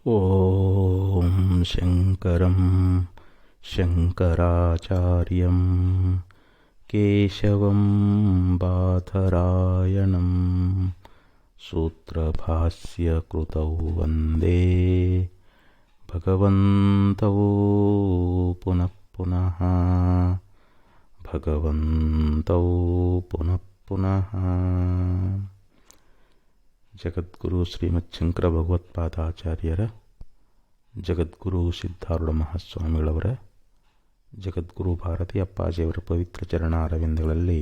ಓಂ ಶಂಕರಂ ಶಂಕರಾಚಾರ್ಯಂ ಕೇಶವಂ ಬಾದರಾಯಣಂ ಸೂತ್ರಭಾಸ್ಯ ಕೃತೌ ವಂದೇ ಭಗವಂತೌ ಪುನಃ ಪುನಃ ಭಗವಂತೌ ಪುನಃ ಪುನಃ. ಜಗದ್ಗುರು ಶ್ರೀಮತ್ ಶಂಕರ ಭಗವತ್ಪಾದಾಚಾರ್ಯರ, ಜಗದ್ಗುರು ಸಿದ್ಧಾರೂಢ ಮಹಾಸ್ವಾಮಿಗಳವರ, ಜಗದ್ಗುರು ಭಾರತಿ ಅಪ್ಪಾಜಿಯವರ ಪವಿತ್ರ ಚರಣ ಅರವಿಂದಗಳಲ್ಲಿ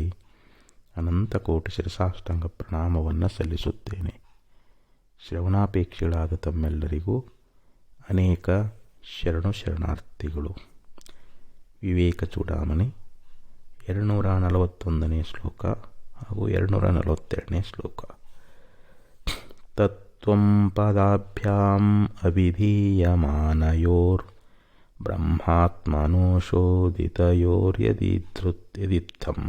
ಅನಂತ ಕೋಟಿ ಶಿರಸಾಷ್ಟಾಂಗ ಪ್ರಣಾಮವನ್ನು ಸಲ್ಲಿಸುತ್ತೇನೆ. ಶ್ರವಣಾಪೇಕ್ಷಿಗಳಾದ ತಮ್ಮೆಲ್ಲರಿಗೂ ಅನೇಕ ಶರಣಾರ್ಥಿಗಳು. ವಿವೇಕ ಚೂಡಾಮಣಿ 241ನೇ ಶ್ಲೋಕ ಹಾಗೂ 242ನೇ ಶ್ಲೋಕ. ತತ್ವಂ ಪದಾಭ್ಯಾಂ ಅಭಿಧೀಯಮಾನಯೋರ್ ಬ್ರಹ್ಮಾತ್ಮನೋಶೋದಿತಯೋರ್ಯದಿತ್ತಂ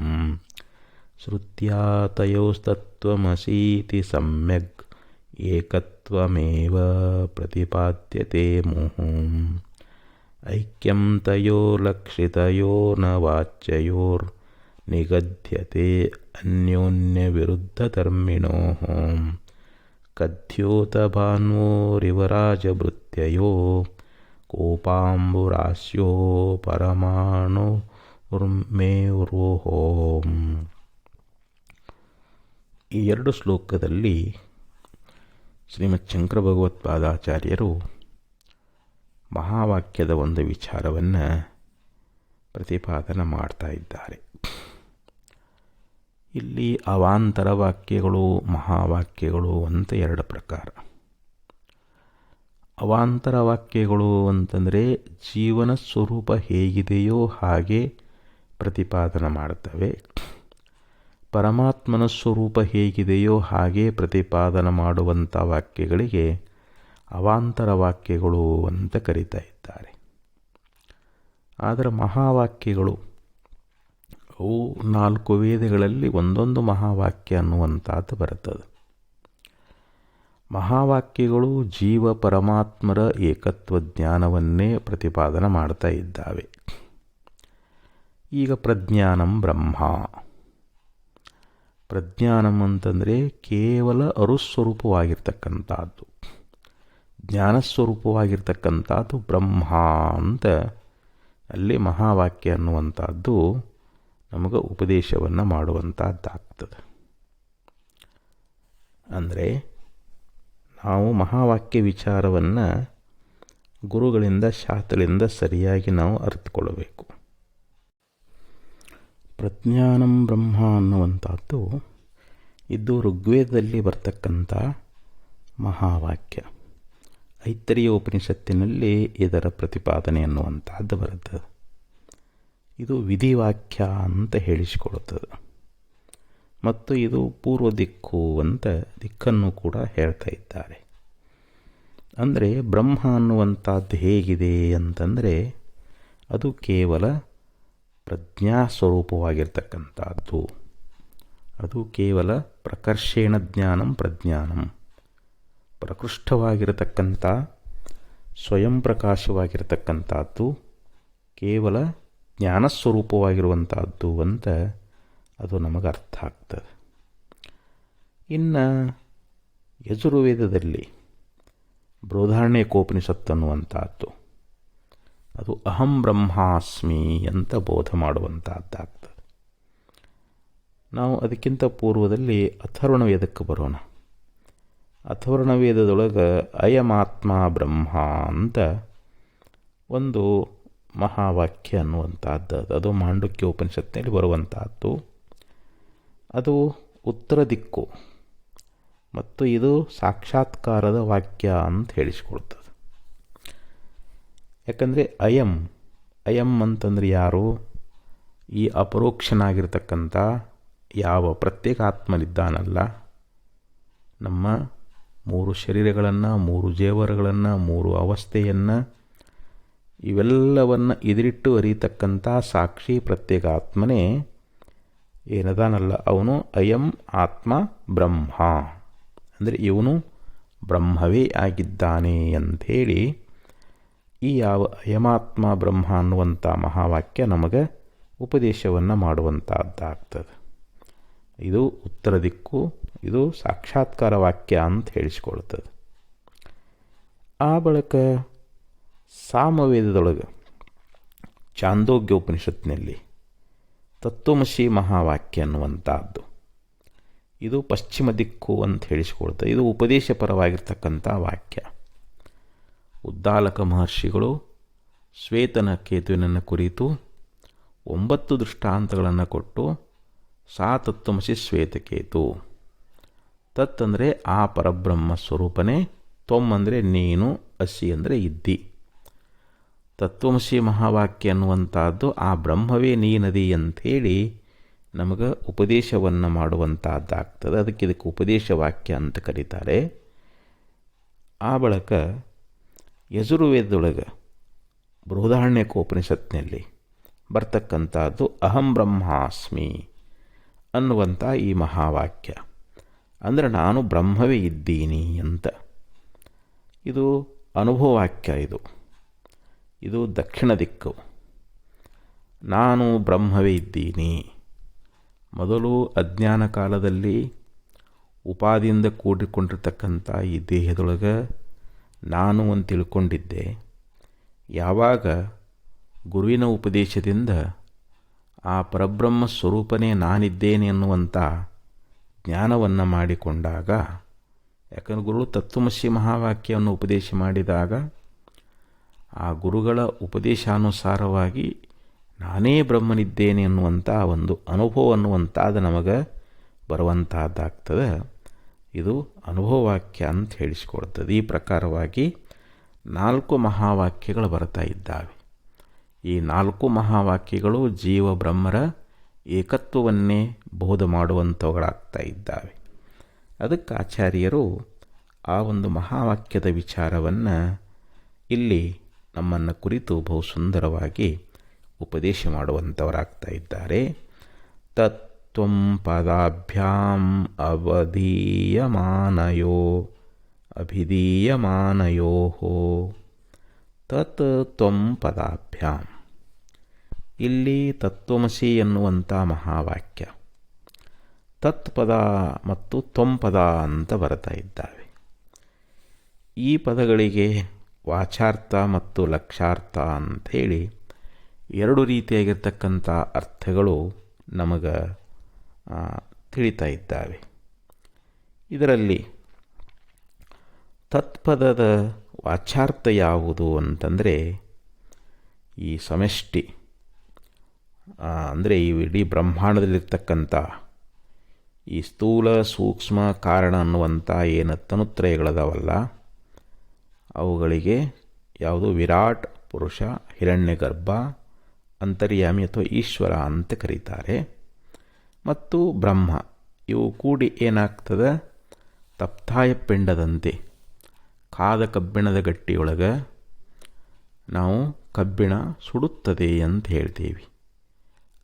ಶ್ರುತ್ಯಾ ತಯೋಸ್ತತ್ವಮಸೀತಿ ಸಮ್ಯಗ್ ಏಕತ್ವಮೇವ ಪ್ರತಿಪಾದ್ಯತೆ ಮುಹುಃ. ಐಕ್ಯಂ ತಯೋರ್ಲಕ್ಷಿತಯೋರ್ನ ವಾಚ್ಯಯೋರ್ ನಿಗದ್ಯತೆ ಅನ್ಯೋನ್ಯವಿರುದ್ಧಧರ್ಮಿಣೋಃ. ಕಥ್ಯೋತಭಾನ್ವೋರಿವರಾಜಭೃತ್ಯಯೋ ಕೋಪಾಂಬುರಾಸ್ಯೋ ಪರಮಾಣುರ್ಮೇರೋಃ. ಈ ಎರಡು ಶ್ಲೋಕದಲ್ಲಿ ಶ್ರೀಮತ್ ಶಂಕರ ಭಗವತ್ಪಾದಾಚಾರ್ಯರು ಮಹಾವಾಕ್ಯದ ಒಂದು ವಿಚಾರವನ್ನು ಪ್ರತಿಪಾದನೆ ಮಾಡ್ತಾ ಇದ್ದಾರೆ. ಇಲ್ಲಿ ಅವಾಂತರ ವಾಕ್ಯಗಳು, ಮಹಾವಾಕ್ಯಗಳು ಅಂತ ಎರಡು ಪ್ರಕಾರ. ಅವಾಂತರ ವಾಕ್ಯಗಳು ಅಂತಂದರೆ ಜೀವನ ಸ್ವರೂಪ ಹೇಗಿದೆಯೋ ಹಾಗೆ ಪ್ರತಿಪಾದನೆ ಮಾಡ್ತವೆ. ಪರಮಾತ್ಮನ ಸ್ವರೂಪ ಹೇಗಿದೆಯೋ ಹಾಗೆ ಪ್ರತಿಪಾದನೆ ಮಾಡುವಂಥ ವಾಕ್ಯಗಳಿಗೆ ಅವಾಂತರ ವಾಕ್ಯಗಳು ಅಂತ ಕರೀತಾ ಇದ್ದಾರೆ. ಆದರೆ ಮಹಾವಾಕ್ಯಗಳು ಅವು 4 ವೇದಗಳಲ್ಲಿ ಒಂದೊಂದು ಮಹಾವಾಕ್ಯ ಅನ್ನುವಂಥದ್ದು ಬರುತ್ತದೆ. ಮಹಾವಾಕ್ಯಗಳು ಜೀವ ಪರಮಾತ್ಮರ ಏಕತ್ವ ಜ್ಞಾನವನ್ನೇ ಪ್ರತಿಪಾದನೆ ಮಾಡ್ತಾ ಇದ್ದಾವೆ. ಈಗ ಪ್ರಜ್ಞಾನಂ ಬ್ರಹ್ಮ. ಪ್ರಜ್ಞಾನಂ ಅಂತಂದರೆ ಕೇವಲ ಅರುಸ್ವರೂಪವಾಗಿರ್ತಕ್ಕಂಥದ್ದು, ಜ್ಞಾನಸ್ವರೂಪವಾಗಿರ್ತಕ್ಕಂಥದ್ದು ಬ್ರಹ್ಮ ಅಂತ ಅಲ್ಲಿ ಮಹಾವಾಕ್ಯ ಅನ್ನುವಂಥದ್ದು ನಮಗೆ ಉಪದೇಶವನ್ನು ಮಾಡುವಂಥದ್ದಾಗ್ತದೆ. ಅಂದರೆ ನಾವು ಮಹಾವಾಕ್ಯ ವಿಚಾರವನ್ನು ಗುರುಗಳಿಂದ, ಶಾಸ್ತ್ರಗಳಿಂದ ಸರಿಯಾಗಿ ನಾವು ಅರಿತುಕೊಳ್ಳಬೇಕು. ಪ್ರಜ್ಞಾನಂ ಬ್ರಹ್ಮ ಅನ್ನುವಂಥದ್ದು ಇದು ಋಗ್ವೇದದಲ್ಲಿ ಬರ್ತಕ್ಕಂಥ ಮಹಾವಾಕ್ಯ. ಐತರೇಯ ಉಪನಿಷತ್ತಿನಲ್ಲಿ ಇದರ ಪ್ರತಿಪಾದನೆ ಅನ್ನುವಂಥದ್ದು ಬರುತ್ತದೆ. ಇದು ವಿಧಿವಾಕ್ಯ ಅಂತ ಹೇಳಿಸಿಕೊಳ್ಳುತ್ತದೆ. ಮತ್ತು ಇದು ಪೂರ್ವ ದಿಕ್ಕು ಅಂತ ದಿಕ್ಕನ್ನು ಕೂಡ ಹೇಳ್ತಾ ಇದ್ದಾರೆ. ಅಂದರೆ ಬ್ರಹ್ಮ ಅನ್ನುವಂಥದ್ದು ಹೇಗಿದೆ ಅಂತಂದರೆ ಅದು ಕೇವಲ ಪ್ರಜ್ಞಾ ಸ್ವರೂಪವಾಗಿರ್ತಕ್ಕಂಥದ್ದು. ಅದು ಕೇವಲ ಪ್ರಕರ್ಷೇಣ ಜ್ಞಾನಂ ಪ್ರಜ್ಞಾನಂ, ಪ್ರಕೃಷ್ಟವಾಗಿರತಕ್ಕಂಥ ಸ್ವಯಂ ಪ್ರಕಾಶವಾಗಿರತಕ್ಕಂಥದ್ದು, ಕೇವಲ ಜ್ಞಾನಸ್ವರೂಪವಾಗಿರುವಂಥದ್ದು ಅಂತ ಅದು ನಮಗೆ ಅರ್ಥ ಆಗ್ತದೆ. ಇನ್ನು ಯಜುರ್ವೇದದಲ್ಲಿ ಬೃಹದಾರಣ್ಯಕೋಪನಿಷತ್ತು ಅನ್ನುವಂಥದ್ದು ಅದು ಅಹಂ ಬ್ರಹ್ಮಾಸ್ಮಿ ಅಂತ ಬೋಧ ಮಾಡುವಂಥದ್ದಾಗ್ತದೆ. ನಾವು ಅದಕ್ಕಿಂತ ಪೂರ್ವದಲ್ಲಿ ಅಥರ್ವಣ ವೇದಕ್ಕೆ ಬರೋಣ. ಅಥರ್ವಣ ವೇದದೊಳಗೆ ಅಯಮಾತ್ಮ ಬ್ರಹ್ಮ ಅಂತ ಒಂದು ಮಹಾವಾಕ್ಯ ಅನ್ನುವಂಥದ್ದು, ಅದು ಮಾಂಡುಕ್ಯ ಉಪನಿಷತ್ತಿನಲ್ಲಿ ಬರುವಂಥದ್ದು. ಅದು ಉತ್ತರ ದಿಕ್ಕು ಮತ್ತು ಇದು ಸಾಕ್ಷಾತ್ಕಾರದ ವಾಕ್ಯ ಅಂತ ಹೇಳಿಸ್ಕೊಳ್ತದೆ. ಯಾಕಂದರೆ ಅಯಂ ಅಂತಂದರೆ ಯಾರು? ಈ ಅಪರೋಕ್ಷನಾಗಿರ್ತಕ್ಕಂಥ ಯಾವ ಪ್ರತ್ಯೇಕ ಆತ್ಮನಿದ್ದಾನಲ್ಲ, ನಮ್ಮ 3 ಶರೀರಗಳನ್ನು, 3 ಜೇವರಗಳನ್ನು, 3 ಅವಸ್ಥೆಯನ್ನು, ಇವೆಲ್ಲವನ್ನು ಎದುರಿಟ್ಟು ಅರಿಯತಕ್ಕಂಥ ಸಾಕ್ಷಿ ಪ್ರತ್ಯೇಕ ಆತ್ಮನೇ ಏನದಾನಲ್ಲ ಅವನು ಅಯಂ ಆತ್ಮ ಬ್ರಹ್ಮ. ಅಂದರೆ ಇವನು ಬ್ರಹ್ಮವೇ ಆಗಿದ್ದಾನೆ ಅಂಥೇಳಿ ಈ ಅಯಮಾತ್ಮ ಬ್ರಹ್ಮ ಅನ್ನುವಂಥ ಮಹಾವಾಕ್ಯ ನಮಗೆ ಉಪದೇಶವನ್ನು ಮಾಡುವಂಥದ್ದಾಗ್ತದೆ. ಇದು ಉತ್ತರ ದಿಕ್ಕು, ಇದು ಸಾಕ್ಷಾತ್ಕಾರ ವಾಕ್ಯ ಅಂತ ಹೇಳಿಸ್ಕೊಳ್ತದೆ. ಆ ಬಳಿಕ ಸಾಮವೇದದೊಳಗೆ ಚಾಂದೋಗ್ಯ ಉಪನಿಷತ್ತಿನಲ್ಲಿ ತತ್ವಮಸಿ ಮಹಾವಾಕ್ಯ ಅನ್ನುವಂಥದ್ದು, ಇದು ಪಶ್ಚಿಮ ದಿಕ್ಕು ಅಂತ ಹೇಳಿಸ್ಕೊಳ್ತದೆ. ಇದು ಉಪದೇಶಪರವಾಗಿರ್ತಕ್ಕಂಥ ವಾಕ್ಯ. ಉದ್ದಾಲಕ ಮಹರ್ಷಿಗಳು ಶ್ವೇತನ ಕೇತುವಿನನ್ನು ಕುರಿತು 9 ದೃಷ್ಟಾಂತಗಳನ್ನು ಕೊಟ್ಟು ಸಾ ತತ್ವಮಸಿ ಶ್ವೇತಕೇತು, ತತ್ ಅಂದರೆ ಆ ಪರಬ್ರಹ್ಮ ಸ್ವರೂಪನೇ, ತ್ವಮ್ ಅಂದರೆ ನೀನು, ಅಸಿ ಅಂದರೆ ಇದ್ದಿ. ತತ್ವಮಸಿ ಮಹಾವಾಕ್ಯ ಅನ್ನುವಂಥದ್ದು ಆ ಬ್ರಹ್ಮವೇ ನೀನದಿ ಅಂಥೇಳಿ ನಮಗೆ ಉಪದೇಶವನ್ನು ಮಾಡುವಂಥದ್ದಾಗ್ತದೆ. ಇದಕ್ಕೆ ಉಪದೇಶ ವಾಕ್ಯ ಅಂತ ಕರೀತಾರೆ. ಆ ಬಳಿಕ ಯಜುರ್ವೇದದೊಳಗೆ ಬೃಹದಾರಣ್ಯಕೋಪನಿಷತ್ನಲ್ಲಿ ಬರ್ತಕ್ಕಂಥದ್ದು ಅಹಂ ಬ್ರಹ್ಮಾಸ್ಮಿ ಅನ್ನುವಂಥ ಈ ಮಹಾವಾಕ್ಯ. ಅಂದರೆ ನಾನು ಬ್ರಹ್ಮವೇ ಇದ್ದೀನಿ ಅಂತ. ಇದು ಅನುಭವವಾಕ್ಯ. ಇದು ದಕ್ಷಿಣ ದಿಕ್ಕು. ನಾನು ಬ್ರಹ್ಮವೇ ಇದ್ದೀನಿ. ಮೊದಲು ಅಜ್ಞಾನ ಕಾಲದಲ್ಲಿ ಉಪಾದಿಯಿಂದ ಕೂಡಿಕೊಂಡಿರ್ತಕ್ಕಂಥ ಈ ದೇಹದೊಳಗೆ ನಾನು ಅಂತ ತಿಳ್ಕೊಂಡಿದ್ದೆ. ಯಾವಾಗ ಗುರುವಿನ ಉಪದೇಶದಿಂದ ಆ ಪರಬ್ರಹ್ಮ ಸ್ವರೂಪನೇ ನಾನಿದ್ದೇನೆ ಅನ್ನುವಂಥ ಜ್ಞಾನವನ್ನು ಮಾಡಿಕೊಂಡಾಗ, ಯಾಕಂದರೆ ಗುರು ತತ್ವಮಸಿ ಮಹಾವಾಕ್ಯವನ್ನು ಉಪದೇಶ ಮಾಡಿದಾಗ ಆ ಗುರುಗಳ ಉಪದೇಶಾನುಸಾರವಾಗಿ ನಾನೇ ಬ್ರಹ್ಮನಿದ್ದೇನೆ ಅನ್ನುವಂಥ ಒಂದು ಅನುಭವ ಅನ್ನುವಂಥದ್ದು ನಮಗೆ ಬರುವಂತಹದ್ದಾಗ್ತದೆ. ಇದು ಅನುಭವವಾಕ್ಯ ಅಂತ ಹೇಳಿಸ್ಕೊಳ್ತದೆ. ಈ ಪ್ರಕಾರವಾಗಿ 4 ಮಹಾವಾಕ್ಯಗಳು ಬರ್ತಾ ಇದ್ದಾವೆ. ಈ 4 ಮಹಾವಾಕ್ಯಗಳು ಜೀವ ಬ್ರಹ್ಮರ ಏಕತ್ವವನ್ನೇ ಬೋಧ ಮಾಡುವಂಥವುಗಳಾಗ್ತಾ ಇದ್ದಾವೆ. ಅದಕ್ಕೆ ಆಚಾರ್ಯರು ಆ ಒಂದು ಮಹಾವಾಕ್ಯದ ವಿಚಾರವನ್ನು ಇಲ್ಲಿ ನಮ್ಮನ್ನು ಕುರಿತು ಬಹು ಸುಂದರವಾಗಿ ಉಪದೇಶ ಮಾಡುವಂಥವರಾಗ್ತಾ ಇದ್ದಾರೆ. ತತ್ವಂ ಪದಾಭ್ಯಾಂ ಅಭಿಧೀಯಮಾನಯೋ ತತ್ ತ್ವಂ ಪದಾಭ್ಯಾಂ. ಇಲ್ಲಿ ತತ್ವಮಸಿ ಎನ್ನುವಂಥ ಮಹಾವಾಕ್ಯ ತತ್ಪದ ಮತ್ತು ತ್ವಂಪದ ಅಂತ ಬರ್ತಾ ಇದ್ದಾವೆ. ಈ ಪದಗಳಿಗೆ ವಾಚಾರ್ಥ ಮತ್ತು ಲಕ್ಷಾರ್ಥ ಅಂಥೇಳಿ 2 ರೀತಿಯಾಗಿರ್ತಕ್ಕಂಥ ಅರ್ಥಗಳು ನಮಗೆ ತಿಳಿತಾ ಇದ್ದಾವೆ. ಇದರಲ್ಲಿ ತತ್ಪದದ ವಾಚಾರ್ಥ ಯಾವುದು ಅಂತಂದರೆ ಈ ಸಮಷ್ಟಿ, ಅಂದರೆ ಈ ಇಡೀ ಬ್ರಹ್ಮಾಂಡದಲ್ಲಿರ್ತಕ್ಕಂಥ ಈ ಸ್ಥೂಲ ಸೂಕ್ಷ್ಮ ಕಾರಣ ಅನ್ನುವಂಥ ಏನು ತನುತ್ರಯಗಳದಾವಲ್ಲ, ಅವುಗಳಿಗೆ ಯಾವುದು ವಿರಾಟ್ ಪುರುಷ, ಹಿರಣ್ಯಗರ್ಭ, ಅಂತರ್ಯಾಮಿ ಅಥವಾ ಈಶ್ವರ ಅಂತ ಕರೀತಾರೆ. ಮತ್ತು ಬ್ರಹ್ಮ, ಇವು ಕೂಡಿ ಏನಾಗ್ತದೆ, ತಪ್ತಾಯ ಪಿಂಡದಂತೆ ಕಾದ ಕಬ್ಬಿಣದ ಗಟ್ಟಿಯೊಳಗೆ ನಾವು ಕಬ್ಬಿಣ ಸುಡುತ್ತದೆ ಅಂತ ಹೇಳ್ತೀವಿ.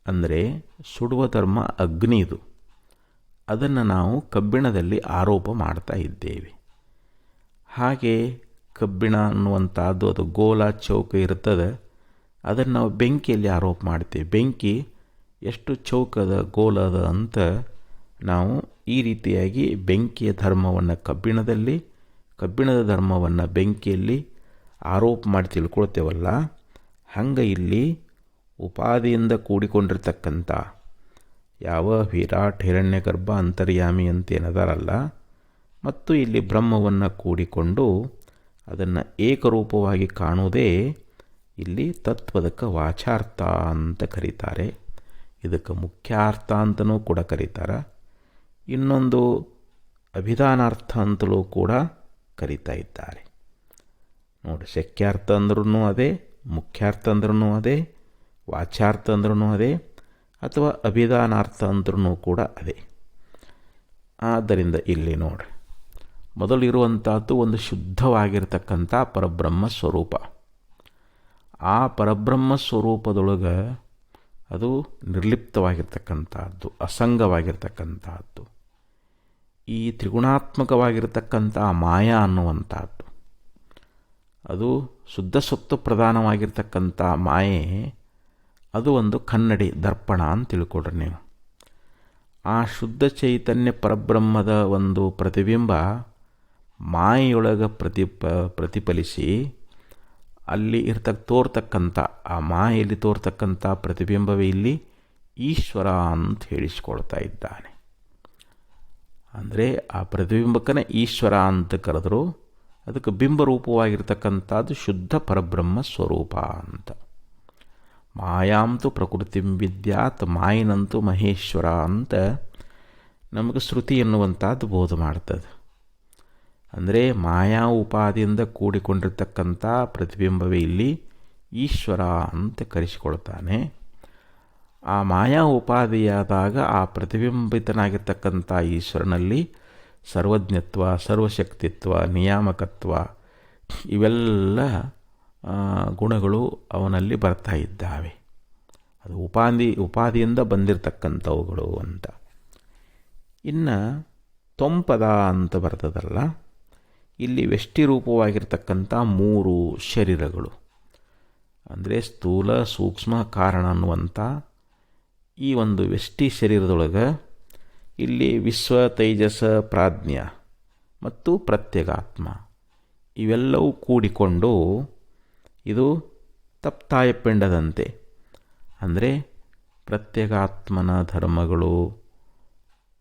ಅಂದರೆ ಸುಡುವ ಧರ್ಮ ಅಗ್ನಿದು, ಅದನ್ನು ನಾವು ಕಬ್ಬಿಣದಲ್ಲಿ ಆರೋಪ ಮಾಡ್ತಾ ಇದ್ದೇವೆ. ಹಾಗೆ ಕಬ್ಬಿಣ ಅನ್ನುವಂಥದ್ದು ಅದು ಗೋಲ ಚೌಕ ಇರ್ತದೆ, ಅದನ್ನು ನಾವು ಬೆಂಕಿಯಲ್ಲಿ ಆರೋಪ ಮಾಡ್ತೇವೆ. ಬೆಂಕಿ ಎಷ್ಟು ಚೌಕದ ಗೋಲದ ಅಂತ ನಾವು ಈ ರೀತಿಯಾಗಿ ಬೆಂಕಿಯ ಧರ್ಮವನ್ನು ಕಬ್ಬಿಣದಲ್ಲಿ, ಕಬ್ಬಿಣದ ಧರ್ಮವನ್ನು ಬೆಂಕಿಯಲ್ಲಿ ಆರೋಪ ಮಾಡಿ ತಿಳ್ಕೊಳ್ತೇವಲ್ಲ, ಹಂಗೆ ಇಲ್ಲಿ ಉಪಾದಿಯಿಂದ ಕೂಡಿಕೊಂಡಿರ್ತಕ್ಕಂಥ ಯಾವ ವಿರಾಟ್ ಹಿರಣ್ಯಗರ್ಭ ಅಂತರ್ಯಾಮಿ ಅಂತೇನದಾರಲ್ಲ, ಮತ್ತು ಇಲ್ಲಿ ಬ್ರಹ್ಮವನ್ನು ಕೂಡಿಕೊಂಡು ಅದನ್ನು ಏಕರೂಪವಾಗಿ ಕಾಣುವುದೇ ಇಲ್ಲಿ ತತ್ವದಕ್ಕೆ ವಾಚಾರ್ಥ ಅಂತ ಕರೀತಾರೆ. ಇದಕ್ಕೆ ಮುಖ್ಯಾರ್ಥ ಅಂತಲೂ ಕೂಡ ಕರೀತಾರೆ. ಇನ್ನೊಂದು ಅಭಿಧಾನಾರ್ಥ ಅಂತಲೂ ಕೂಡ ಕರೀತಾ ಇದ್ದಾರೆ. ನೋಡಿ, ಶಕ್ಯಾರ್ಥ ಅಂದ್ರೂ ಅದೇ, ಮುಖ್ಯಾರ್ಥ ಅಂದ್ರೂ ಅದೇ, ವಾಚಾರ್ಥ ಅಂದ್ರೂ ಅದೇ, ಅಥವಾ ಅಭಿಧಾನಾರ್ಥ ಅಂದ್ರೂ ಕೂಡ ಅದೇ. ಆದ್ದರಿಂದ ಇಲ್ಲಿ ನೋಡಿ, ಮೊದಲಿರುವಂಥದ್ದು ಒಂದು ಶುದ್ಧವಾಗಿರ್ತಕ್ಕಂಥ ಪರಬ್ರಹ್ಮ ಸ್ವರೂಪ. ಆ ಪರಬ್ರಹ್ಮ ಸ್ವರೂಪದೊಳಗೆ ಅದು ನಿರ್ಲಿಪ್ತವಾಗಿರ್ತಕ್ಕಂಥದ್ದು, ಅಸಂಗವಾಗಿರ್ತಕ್ಕಂಥದ್ದು. ಈ ತ್ರಿಗುಣಾತ್ಮಕವಾಗಿರ್ತಕ್ಕಂಥ ಮಾಯಾ ಅನ್ನುವಂಥದ್ದು, ಅದು ಶುದ್ಧ ಸತ್ವ ಪ್ರಧಾನವಾಗಿರ್ತಕ್ಕಂಥ ಮಾಯೆ, ಅದು ಒಂದು ಕನ್ನಡಿ ದರ್ಪಣ ಅಂತ ತಿಳ್ಕೊಡ್ರಿ ನೀವು. ಆ ಶುದ್ಧ ಚೈತನ್ಯ ಪರಬ್ರಹ್ಮದ ಒಂದು ಪ್ರತಿಬಿಂಬ ಮಾಯೆಯೊಳಗೆ ಪ್ರತಿಫಲಿಸಿ ಅಲ್ಲಿ ತೋರ್ತಕ್ಕಂಥ ಆ ಮಾಯೆಯಲ್ಲಿ ತೋರ್ತಕ್ಕಂಥ ಪ್ರತಿಬಿಂಬವೇ ಇಲ್ಲಿ ಈಶ್ವರ ಅಂತ ಹೇಳಿಸ್ಕೊಳ್ತಾ ಇದ್ದಾನೆ. ಅಂದರೆ ಆ ಪ್ರತಿಬಿಂಬಕ್ಕನೇ ಈಶ್ವರ ಅಂತ ಕರೆದ್ರು. ಅದಕ್ಕೆ ಬಿಂಬರೂಪವಾಗಿರ್ತಕ್ಕಂಥದ್ದು ಶುದ್ಧ ಪರಬ್ರಹ್ಮ ಸ್ವರೂಪ ಅಂತ. ಮಾಯಾಂತು ಪ್ರಕೃತಿಂ ವಿದ್ಯಾತ್, ಮಾಯಿನಂತೂ ಮಹೇಶ್ವರ ಅಂತ ನಮಗೆ ಶ್ರುತಿ ಎನ್ನುವಂಥದ್ದು ಬೋಧ ಮಾಡ್ತದೆ. ಅಂದರೆ ಮಾಯಾ ಉಪಾದಿಯಿಂದ ಕೂಡಿಕೊಂಡಿರ್ತಕ್ಕಂಥ ಪ್ರತಿಬಿಂಬವೇ ಇಲ್ಲಿ ಈಶ್ವರ ಅಂತ ಕರೆಸಿಕೊಳ್ತಾನೆ. ಆ ಮಾಯಾ ಉಪಾದಿಯಾದಾಗ ಆ ಪ್ರತಿಬಿಂಬಿತನಾಗಿರ್ತಕ್ಕಂಥ ಈಶ್ವರನಲ್ಲಿ ಸರ್ವಜ್ಞತ್ವ, ಸರ್ವಶಕ್ತಿತ್ವ, ನಿಯಾಮಕತ್ವ ಇವೆಲ್ಲ ಗುಣಗಳು ಅವನಲ್ಲಿ ಬರ್ತಾ ಇದ್ದಾವೆ. ಅದು ಉಪಾದಿಯಿಂದ ಬಂದಿರತಕ್ಕಂಥವುಗಳು ಅಂತ. ಇನ್ನು ತೊಂಪದ ಅಂತ ಬರ್ತದಲ್ಲ, ಇಲ್ಲಿ ವ್ಯಷ್ಟಿ ರೂಪವಾಗಿರ್ತಕ್ಕಂಥ 3 ಶರೀರಗಳು, ಅಂದರೆ ಸ್ಥೂಲ, ಸೂಕ್ಷ್ಮ, ಕಾರಣ ಅನ್ನುವಂಥ ಈ ಒಂದು ವ್ಯಷ್ಟಿ ಶರೀರದೊಳಗೆ ಇಲ್ಲಿ ವಿಶ್ವ, ತೈಜಸ, ಪ್ರಾಜ್ಞ ಮತ್ತು ಪ್ರತ್ಯಗಾತ್ಮ ಇವೆಲ್ಲವೂ ಕೂಡಿಕೊಂಡು ಇದು ತಪ್ತಾಯ ಪಿಂಡದಂತೆ. ಅಂದರೆ ಪ್ರತ್ಯಗಾತ್ಮನ ಧರ್ಮಗಳು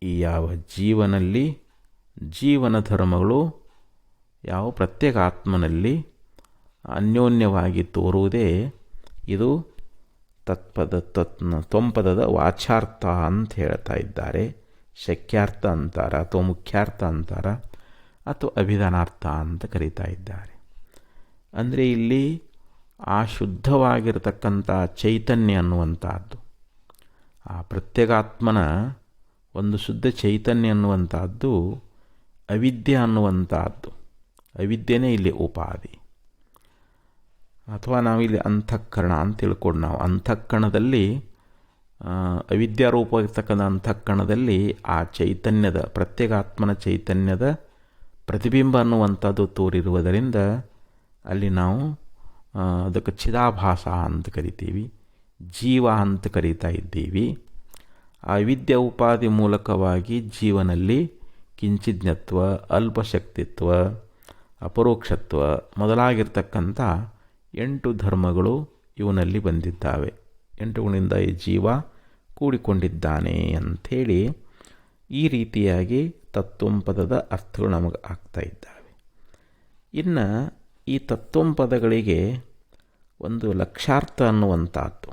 ಈ ಯಾವ ಜೀವನ ಧರ್ಮಗಳು ಯಾವ ಪ್ರತ್ಯೇಕಾತ್ಮನಲ್ಲಿ ಅನ್ಯೋನ್ಯವಾಗಿ ತೋರುವುದೇ ಇದು ತೊಂಪದದ ವಾಚಾರ್ಥ ಅಂತ ಹೇಳ್ತಾ ಇದ್ದಾರೆ. ಶಕ್ಯಾರ್ಥ ಅಂತಾರ, ಅಥವಾ ಮುಖ್ಯಾರ್ಥ ಅಂತಾರ, ಅಥವಾ ಅಭಿಧಾನಾರ್ಥ ಅಂತ ಕರೀತಾ ಇದ್ದಾರೆ. ಅಂದರೆ ಇಲ್ಲಿ ಆ ಶುದ್ಧವಾಗಿರತಕ್ಕಂಥ ಚೈತನ್ಯ ಅನ್ನುವಂಥದ್ದು, ಆ ಪ್ರತ್ಯೇಕಾತ್ಮನ ಒಂದು ಶುದ್ಧ ಚೈತನ್ಯ ಅನ್ನುವಂಥದ್ದು ಅವಿದ್ಯೆ ಅನ್ನುವಂಥದ್ದು. ಅವಿದ್ಯೆನೇ ಇಲ್ಲಿ ಉಪಾಧಿ. ಅಥವಾ ನಾವಿಲ್ಲಿ ಅಂತಃಕರಣ ಅಂತ ತಿಳ್ಕೊಂಡು, ನಾವು ಅಂತಃಕರಣದಲ್ಲಿ ಅವಿದ್ಯಾರೂಪವಾಗಿರ್ತಕ್ಕಂಥ ಅಂತಃಕರಣದಲ್ಲಿ ಆ ಚೈತನ್ಯದ ಪ್ರತ್ಯೇಕಾತ್ಮನ ಚೈತನ್ಯದ ಪ್ರತಿಬಿಂಬ ಅನ್ನುವಂಥದ್ದು ತೋರಿರುವುದರಿಂದ ಅಲ್ಲಿ ನಾವು ಅದಕ್ಕೆ ಚಿದಾಭಾಸ ಅಂತ ಕರಿತೀವಿ, ಜೀವ ಅಂತ ಕರೀತಾ ಇದ್ದೀವಿ. ಆ ವಿದ್ಯಾ ಉಪಾಧಿ ಮೂಲಕವಾಗಿ ಜೀವನಲ್ಲಿ ಕಿಂಚಿಜ್ಞತ್ವ, ಅಲ್ಪಶಕ್ತಿತ್ವ, ಅಪರೋಕ್ಷತ್ವ ಮೊದಲಾಗಿರ್ತಕ್ಕಂಥ 8 ಧರ್ಮಗಳು ಇವನಲ್ಲಿ ಬಂದಿದ್ದಾವೆ. 8 ಗುಣದಿಂದ ಈ ಜೀವ ಕೂಡಿಕೊಂಡಿದ್ದಾನೆ ಅಂಥೇಳಿ ಈ ರೀತಿಯಾಗಿ ತತ್ವಂಪದದ ಅರ್ಥಗಳು ನಮಗೆ ಆಗ್ತಾ ಇದ್ದಾವೆ. ಇನ್ನು ಈ ತತ್ವಂಪದಗಳಿಗೆ ಒಂದು ಲಕ್ಷಾರ್ಥ ಅನ್ನುವಂಥದ್ದು.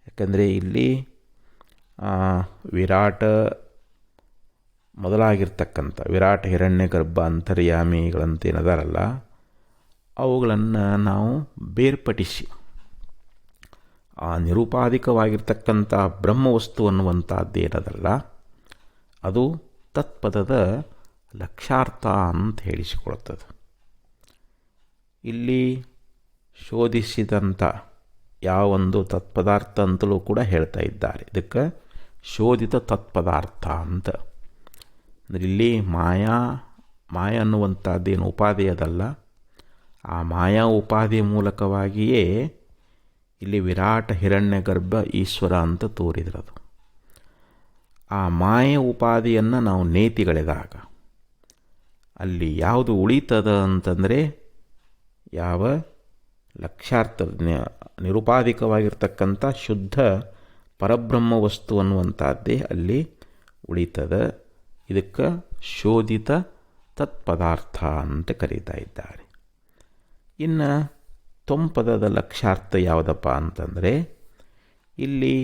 ಯಾಕಂದರೆ ಇಲ್ಲಿ ವಿರಾಟ ಮೊದಲಾಗಿರ್ತಕ್ಕಂಥ ವಿರಾಟ, ಹಿರಣ್ಯ ಗರ್ಭ, ಅಂತರ್ಯಾಮಿಗಳಂತೇನದಾರಲ್ಲ, ಅವುಗಳನ್ನು ನಾವು ಬೇರ್ಪಡಿಸಿ ಆ ನಿರುಪಾಧಿಕವಾಗಿರ್ತಕ್ಕಂಥ ಬ್ರಹ್ಮವಸ್ತು ಅನ್ನುವಂಥದ್ದೇನದಲ್ಲ, ಅದು ತತ್ಪದದ ಲಕ್ಷಾರ್ಥ ಅಂತ ಹೇಳಿಸಿಕೊಳ್ತದೆ. ಇಲ್ಲಿ ಶೋಧಿಸಿದಂಥ ಯಾವೊಂದು ತತ್ಪದಾರ್ಥ ಅಂತಲೂ ಕೂಡ ಹೇಳ್ತಾ ಇದ್ದಾರೆ. ಇದಕ್ಕೆ ಶೋಧಿತ ತತ್ಪದಾರ್ಥ ಅಂತ. ಅಂದರೆ ಇಲ್ಲಿ ಮಾಯಾ ಅನ್ನುವಂಥದ್ದೇನು ಉಪಾಧಿ ಅದಲ್ಲ, ಆ ಮಾಯಾ ಉಪಾಧಿಯ ಮೂಲಕವಾಗಿಯೇ ಇಲ್ಲಿ ವಿರಾಟ, ಹಿರಣ್ಯ ಗರ್ಭ, ಈಶ್ವರ ಅಂತ ತೋರಿದ್ರದು. ಆ ಮಾಯಾ ಉಪಾಧಿಯನ್ನು ನಾವು ನೇತಿಗಳೆದಾಗ ಅಲ್ಲಿ ಯಾವುದು ಉಳಿತದ ಅಂತಂದರೆ, ಯಾವ ಲಕ್ಷಾರ್ಥ ನಿರುಪಾಧಿಕವಾಗಿರ್ತಕ್ಕಂಥ ಶುದ್ಧ ಪರಬ್ರಹ್ಮ ವಸ್ತು ಅನ್ನುವಂಥದ್ದೇ ಅಲ್ಲಿ ಉಳಿತದ. ಇದಕ್ಕೆ ಶೋಧಿತ ತತ್ಪದಾರ್ಥ ಅಂತ ಕರೀತಾ ಇದ್ದಾರೆ. ಇನ್ನು ತೊಂಪದದ ಲಕ್ಷಾರ್ಥ ಯಾವುದಪ್ಪ ಅಂತಂದರೆ, ಇಲ್ಲಿ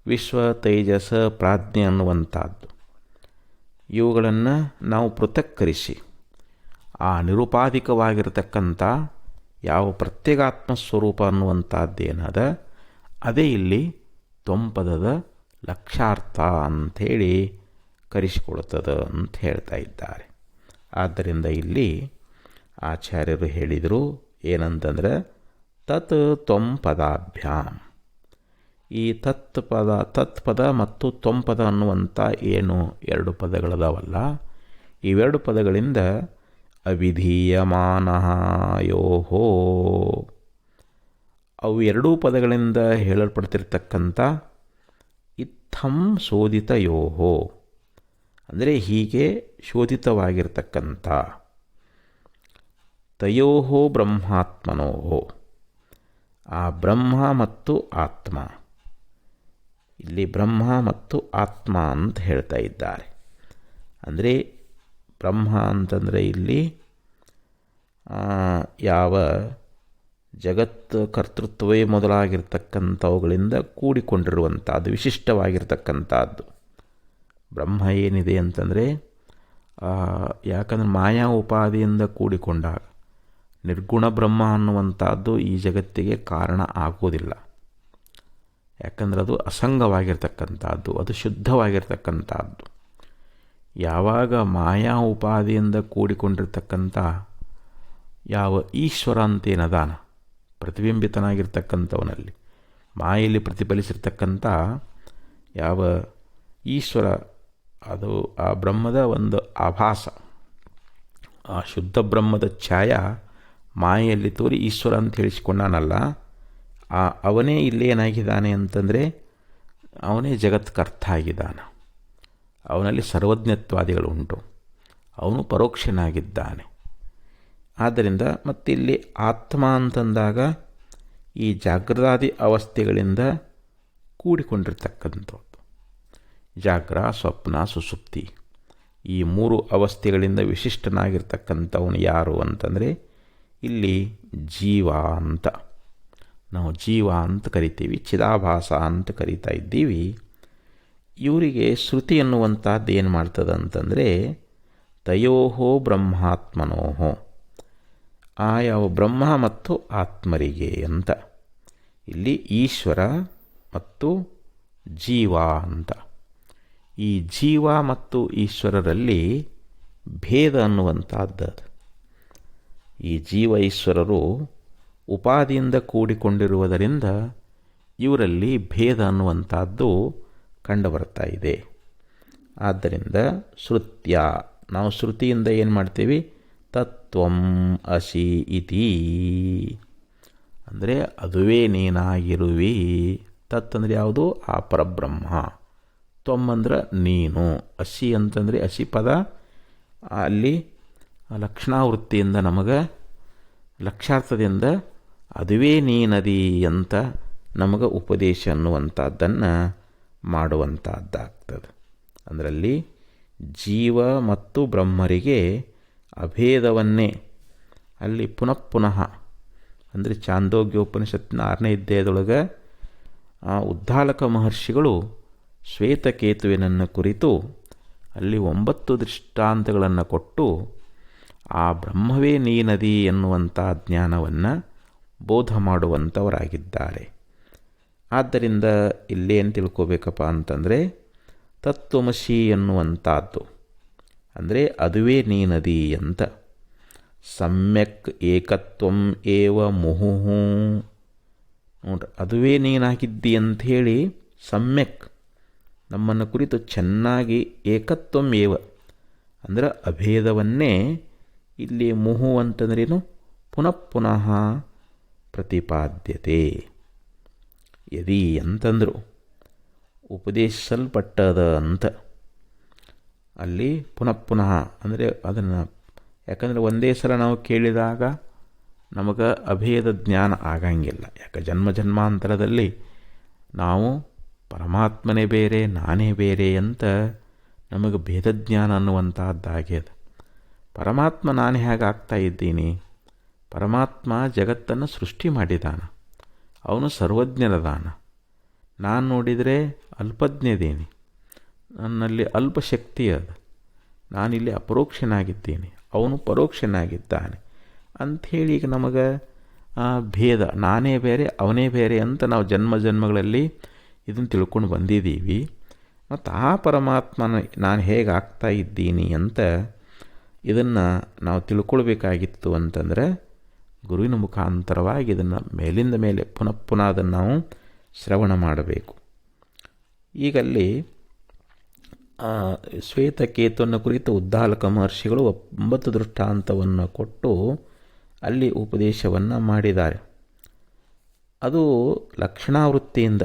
ವಿಶ್ವ, ತೈಜಸ, ಪ್ರಾಜ್ಞೆ ಅನ್ನುವಂಥದ್ದು ಇವುಗಳನ್ನು ನಾವು ಪೃಥಕ್ಕರಿಸಿ ಆ ನಿರುಪಾಧಿಕವಾಗಿರತಕ್ಕಂಥ ಯಾವ ಪ್ರತ್ಯೇಗಾತ್ಮ ಸ್ವರೂಪ ಅನ್ನುವಂಥದ್ದೇನದ ಅದೇ ಇಲ್ಲಿ ತೊಂಪದದ ಲಕ್ಷಾರ್ಥ ಅಂಥೇಳಿ ಕರೆಸಿಕೊಳ್ತದೆ ಅಂತ ಹೇಳ್ತಾ ಇದ್ದಾರೆ. ಆದ್ದರಿಂದ ಇಲ್ಲಿ ಆಚಾರ್ಯರು ಹೇಳಿದರು ಏನಂತಂದರೆ, ತತ್ ತ್ವಂಪದಾಭ್ಯಾಮ್, ಈ ತತ್ಪದ ಮತ್ತು ತ್ವಂಪದ ಅನ್ನುವಂಥ ಏನು ಎರಡು ಪದಗಳದಾವಲ್ಲ, ಇವೆರಡು ಪದಗಳಿಂದ ಅವಿಧೀಯಮಾನಃ ಯೋಹೋ, ಅವು ಎರಡೂ ಪದಗಳಿಂದ ಹೇಳಲ್ಪಡ್ತಿರ್ತಕ್ಕಂಥ ಇತ್ತಂ ಶೋಧಿತ ಯೋಹೋ, ಅಂದರೆ ಹೀಗೆ ಶೋಧಿತವಾಗಿರ್ತಕ್ಕಂಥ ತಯೋಹೋ ಬ್ರಹ್ಮಾತ್ಮನೋಹೋ, ಆ ಬ್ರಹ್ಮ ಮತ್ತು ಆತ್ಮ, ಇಲ್ಲಿ ಬ್ರಹ್ಮ ಮತ್ತು ಆತ್ಮ ಅಂತ ಹೇಳ್ತಾ ಇದ್ದಾರೆ. ಅಂದರೆ ಬ್ರಹ್ಮ ಅಂತಂದರೆ ಇಲ್ಲಿ ಯಾವ ಜಗತ್ತು ಕರ್ತೃತ್ವವೇ ಮೊದಲಾಗಿರ್ತಕ್ಕಂಥವುಗಳಿಂದ ಕೂಡಿಕೊಂಡಿರುವಂಥದ್ದು, ವಿಶಿಷ್ಟವಾಗಿರ್ತಕ್ಕಂಥದ್ದು ಬ್ರಹ್ಮ ಏನಿದೆ ಅಂತಂದರೆ, ಯಾಕಂದರೆ ಮಾಯಾ ಉಪಾದಿಯಿಂದ ಕೂಡಿಕೊಂಡಾಗ ನಿರ್ಗುಣ ಬ್ರಹ್ಮ ಅನ್ನುವಂಥದ್ದು ಈ ಜಗತ್ತಿಗೆ ಕಾರಣ ಆಗೋದಿಲ್ಲ. ಯಾಕಂದರೆ ಅದು ಅಸಂಗವಾಗಿರ್ತಕ್ಕಂಥದ್ದು, ಅದು ಶುದ್ಧವಾಗಿರ್ತಕ್ಕಂಥದ್ದು. ಯಾವಾಗ ಮಾಯಾ ಉಪಾದಿಯಿಂದ ಕೂಡಿಕೊಂಡಿರ್ತಕ್ಕಂಥ ಯಾವ ಈಶ್ವರ ಅಂತೇನದಾನ, ಪ್ರತಿಬಿಂಬಿತನಾಗಿರ್ತಕ್ಕಂಥವನಲ್ಲಿ ಮಾಯೆಯಲ್ಲಿ ಪ್ರತಿಫಲಿಸಿರ್ತಕ್ಕಂಥ ಯಾವ ಈಶ್ವರ, ಅದು ಆ ಬ್ರಹ್ಮದ ಒಂದು ಆಭಾಸ, ಆ ಶುದ್ಧ ಬ್ರಹ್ಮದ ಛಾಯಾ ಮಾಯೆಯಲ್ಲಿ ತೋರಿ ಈಶ್ವರ ಅಂತ ಹೇಳಿಸಿಕೊಂಡಾನಲ್ಲ, ಅವನೇ ಇಲ್ಲೇನಾಗಿದ್ದಾನೆ ಅಂತಂದರೆ ಅವನೇ ಜಗತ್ಕರ್ತ ಆಗಿದ್ದಾನೆ. ಅವನಲ್ಲಿ ಸರ್ವಜ್ಞತ್ವಾದಿಗಳು ಉಂಟು, ಅವನು ಪರೋಕ್ಷನಾಗಿದ್ದಾನೆ. ಆದ್ದರಿಂದ ಮತ್ತಿಲ್ಲಿ ಆತ್ಮ ಅಂತಂದಾಗ ಈ ಜಾಗೃತಾದಿ ಅವಸ್ಥೆಗಳಿಂದ ಕೂಡಿಕೊಂಡಿರ್ತಕ್ಕಂಥದ್ದು, ಜಾಗ್ರ, ಸ್ವಪ್ನ, ಸುಷುಪ್ತಿ, ಈ ಮೂರು ಅವಸ್ಥೆಗಳಿಂದ ವಿಶಿಷ್ಟನಾಗಿರ್ತಕ್ಕಂಥವನು ಯಾರು ಅಂತಂದರೆ ಇಲ್ಲಿ ಜೀವ ಅಂತ ನಾವು ಜೀವ ಅಂತ ಕರಿತೀವಿ, ಚಿದಾಭಾಸ ಅಂತ ಕರಿತಾ ಇದ್ದೀವಿ. ಇವರಿಗೆ ಶ್ರುತಿ ಅನ್ನುವಂಥದ್ದು ಏನು ಮಾಡ್ತದೆ ಅಂತಂದರೆ ತಯೋಹೋ ಬ್ರಹ್ಮಾತ್ಮನೋಹೋ, ಆ ಯಾವ ಬ್ರಹ್ಮ ಮತ್ತು ಆತ್ಮರಿಗೆ ಅಂತ, ಇಲ್ಲಿ ಈಶ್ವರ ಮತ್ತು ಜೀವ ಅಂತ. ಈ ಜೀವ ಮತ್ತು ಈಶ್ವರರಲ್ಲಿ ಭೇದ ಅನ್ನುವಂಥದ್ದು, ಈ ಜೀವ ಈಶ್ವರರು ಉಪಾದಿಯಿಂದ ಕೂಡಿಕೊಂಡಿರುವುದರಿಂದ ಇವರಲ್ಲಿ ಭೇದ ಅನ್ನುವಂಥದ್ದು ಕಂಡುಬರ್ತಾ ಇದೆ. ಆದ್ದರಿಂದ ಶ್ರುತ್ಯ, ನಾವು ಶ್ರುತಿಯಿಂದ ಏನು ಮಾಡ್ತೀವಿ, ತತ್ವಂ ಅಸಿ ಇತಿ, ಅಂದರೆ ಅದುವೇ ನೀನಾಗಿರುವಿ. ತತ್ ಅಂದರೆ ಯಾವುದು, ಆ ಪರಬ್ರಹ್ಮ. ತ್ವಮ್ ಅಂದ್ರೆ ನೀನು, ಅಸಿ ಅಂತಂದರೆ ಅಸಿ ಪದ ಅಲ್ಲಿ ಲಕ್ಷಣಾವೃತ್ತಿಯಿಂದ ನಮಗೆ ಲಕ್ಷಾರ್ಥದಿಂದ ಅದುವೇ ನೀನದಿ ಅಂತ ನಮಗೆ ಉಪದೇಶ ಅನ್ನುವಂಥದ್ದನ್ನು ಮಾಡುವಂಥದ್ದಾಗ್ತದೆ. ಅದರಲ್ಲಿ ಜೀವ ಮತ್ತು ಬ್ರಹ್ಮರಿಗೆ ಅಭೇದವನ್ನೇ ಅಲ್ಲಿ ಪುನಃ ಅಂದರೆ ಚಾಂದೋಗ್ಯೋಪನಿಷತ್ತಿನ 6ನೇ ಅಧ್ಯಾಯದೊಳಗೆ ಉದ್ದಾಲಕ ಮಹರ್ಷಿಗಳು ಶ್ವೇತಕೇತುವಿನನ್ನು ಕುರಿತು ಅಲ್ಲಿ 9 ದೃಷ್ಟಾಂತಗಳನ್ನು ಕೊಟ್ಟು ಆ ಬ್ರಹ್ಮವೇ ನೀನದಿ ಎನ್ನುವಂಥ ಜ್ಞಾನವನ್ನು ಬೋಧ ಮಾಡುವಂಥವರಾಗಿದ್ದಾರೆ. ಆದ್ದರಿಂದ ಇಲ್ಲೇನು ತಿಳ್ಕೋಬೇಕಪ್ಪ ಅಂತಂದರೆ ತತ್ವಮಸಿ ಎನ್ನುವಂಥದ್ದು ಅಂದರೆ ಅದುವೇ ನೀನದಿ ಅಂತ. ಸಮ್ಯಕ್ ಏಕತ್ವಂ ಏವ ಮುಹುಹು, ನೋಡ್ರಿ, ಅದುವೇ ನೀನಾಗಿದ್ದಿ ಅಂಥೇಳಿ ಸಮ್ಯಕ್ ನಮ್ಮನ್ನು ಕುರಿತು ಚೆನ್ನಾಗಿ ಏಕತ್ವಂ ಏವ ಅಂದರೆ ಅಭೇದವನ್ನೇ ಇಲ್ಲಿ ಮುಹು ಅಂತಂದ್ರೇನು, ಪುನಃ ಪ್ರತಿಪಾದ್ಯತೆ. ಯದಿ ಅಂತಂದರು ಉಪದೇಶಿಸಲ್ಪಟ್ಟದ ಅಂತ, ಅಲ್ಲಿ ಪುನಃ ಅಂದರೆ ಅದನ್ನು, ಯಾಕಂದರೆ ಒಂದೇ ಸಲ ನಾವು ಕೇಳಿದಾಗ ನಮಗೆ ಅಭೇದ ಜ್ಞಾನ ಆಗಂಗಿಲ್ಲ. ಯಾಕೆ ಜನ್ಮಾಂತರದಲ್ಲಿ ನಾವು ಪರಮಾತ್ಮನೇ ಬೇರೆ ನಾನೇ ಬೇರೆ ಅಂತ ನಮಗೆ ಭೇದಜ್ಞಾನ ಅನ್ನುವಂಥದ್ದಾಗ್ಯದ. ಪರಮಾತ್ಮ ನಾನು ಹೇಗೆ ಆಗ್ತಾ ಇದ್ದೀನಿ, ಪರಮಾತ್ಮ ಜಗತ್ತನ್ನು ಸೃಷ್ಟಿ ಮಾಡಿದಾನ, ಅವನು ಸರ್ವಜ್ಞನದಾನ. ನಾನು ನೋಡಿದರೆ ಅಲ್ಪಜ್ಞದೇನಿ, ನನ್ನಲ್ಲಿ ಅಲ್ಪ ಶಕ್ತಿ ಅದ, ನಾನಿಲ್ಲಿ ಅಪರೋಕ್ಷನಾಗಿದ್ದೀನಿ, ಅವನು ಪರೋಕ್ಷನಾಗಿದ್ದಾನೆ ಅಂಥೇಳಿ ಈಗ ನಮಗೆ ಭೇದ, ನಾನೇ ಬೇರೆ ಅವನೇ ಬೇರೆ ಅಂತ ನಾವು ಜನ್ಮಗಳಲ್ಲಿ ಇದನ್ನು ತಿಳ್ಕೊಂಡು ಬಂದಿದ್ದೀವಿ. ಮತ್ತು ಆ ಪರಮಾತ್ಮನ ನಾನು ಹೇಗೆ ಆಗ್ತಾ ಇದ್ದೀನಿ ಅಂತ ಇದನ್ನು ನಾವು ತಿಳ್ಕೊಳ್ಬೇಕಾಗಿತ್ತು ಅಂತಂದರೆ ಗುರುವಿನ ಮುಖಾಂತರವಾಗಿ ಇದನ್ನು ಮೇಲಿಂದ ಮೇಲೆ ಪುನಃ ಅದನ್ನು ನಾವು ಶ್ರವಣ ಮಾಡಬೇಕು. ಈಗಲ್ಲಿ ಶ್ವೇತಕೇತುವನ್ನು ಕುರಿತು ಉದ್ದಾಲಕ ಮಹರ್ಷಿಗಳು 9 ದೃಷ್ಟಾಂತವನ್ನು ಕೊಟ್ಟು ಅಲ್ಲಿ ಉಪದೇಶವನ್ನು ಮಾಡಿದ್ದಾರೆ. ಅದು ಲಕ್ಷಣಾವೃತ್ತಿಯಿಂದ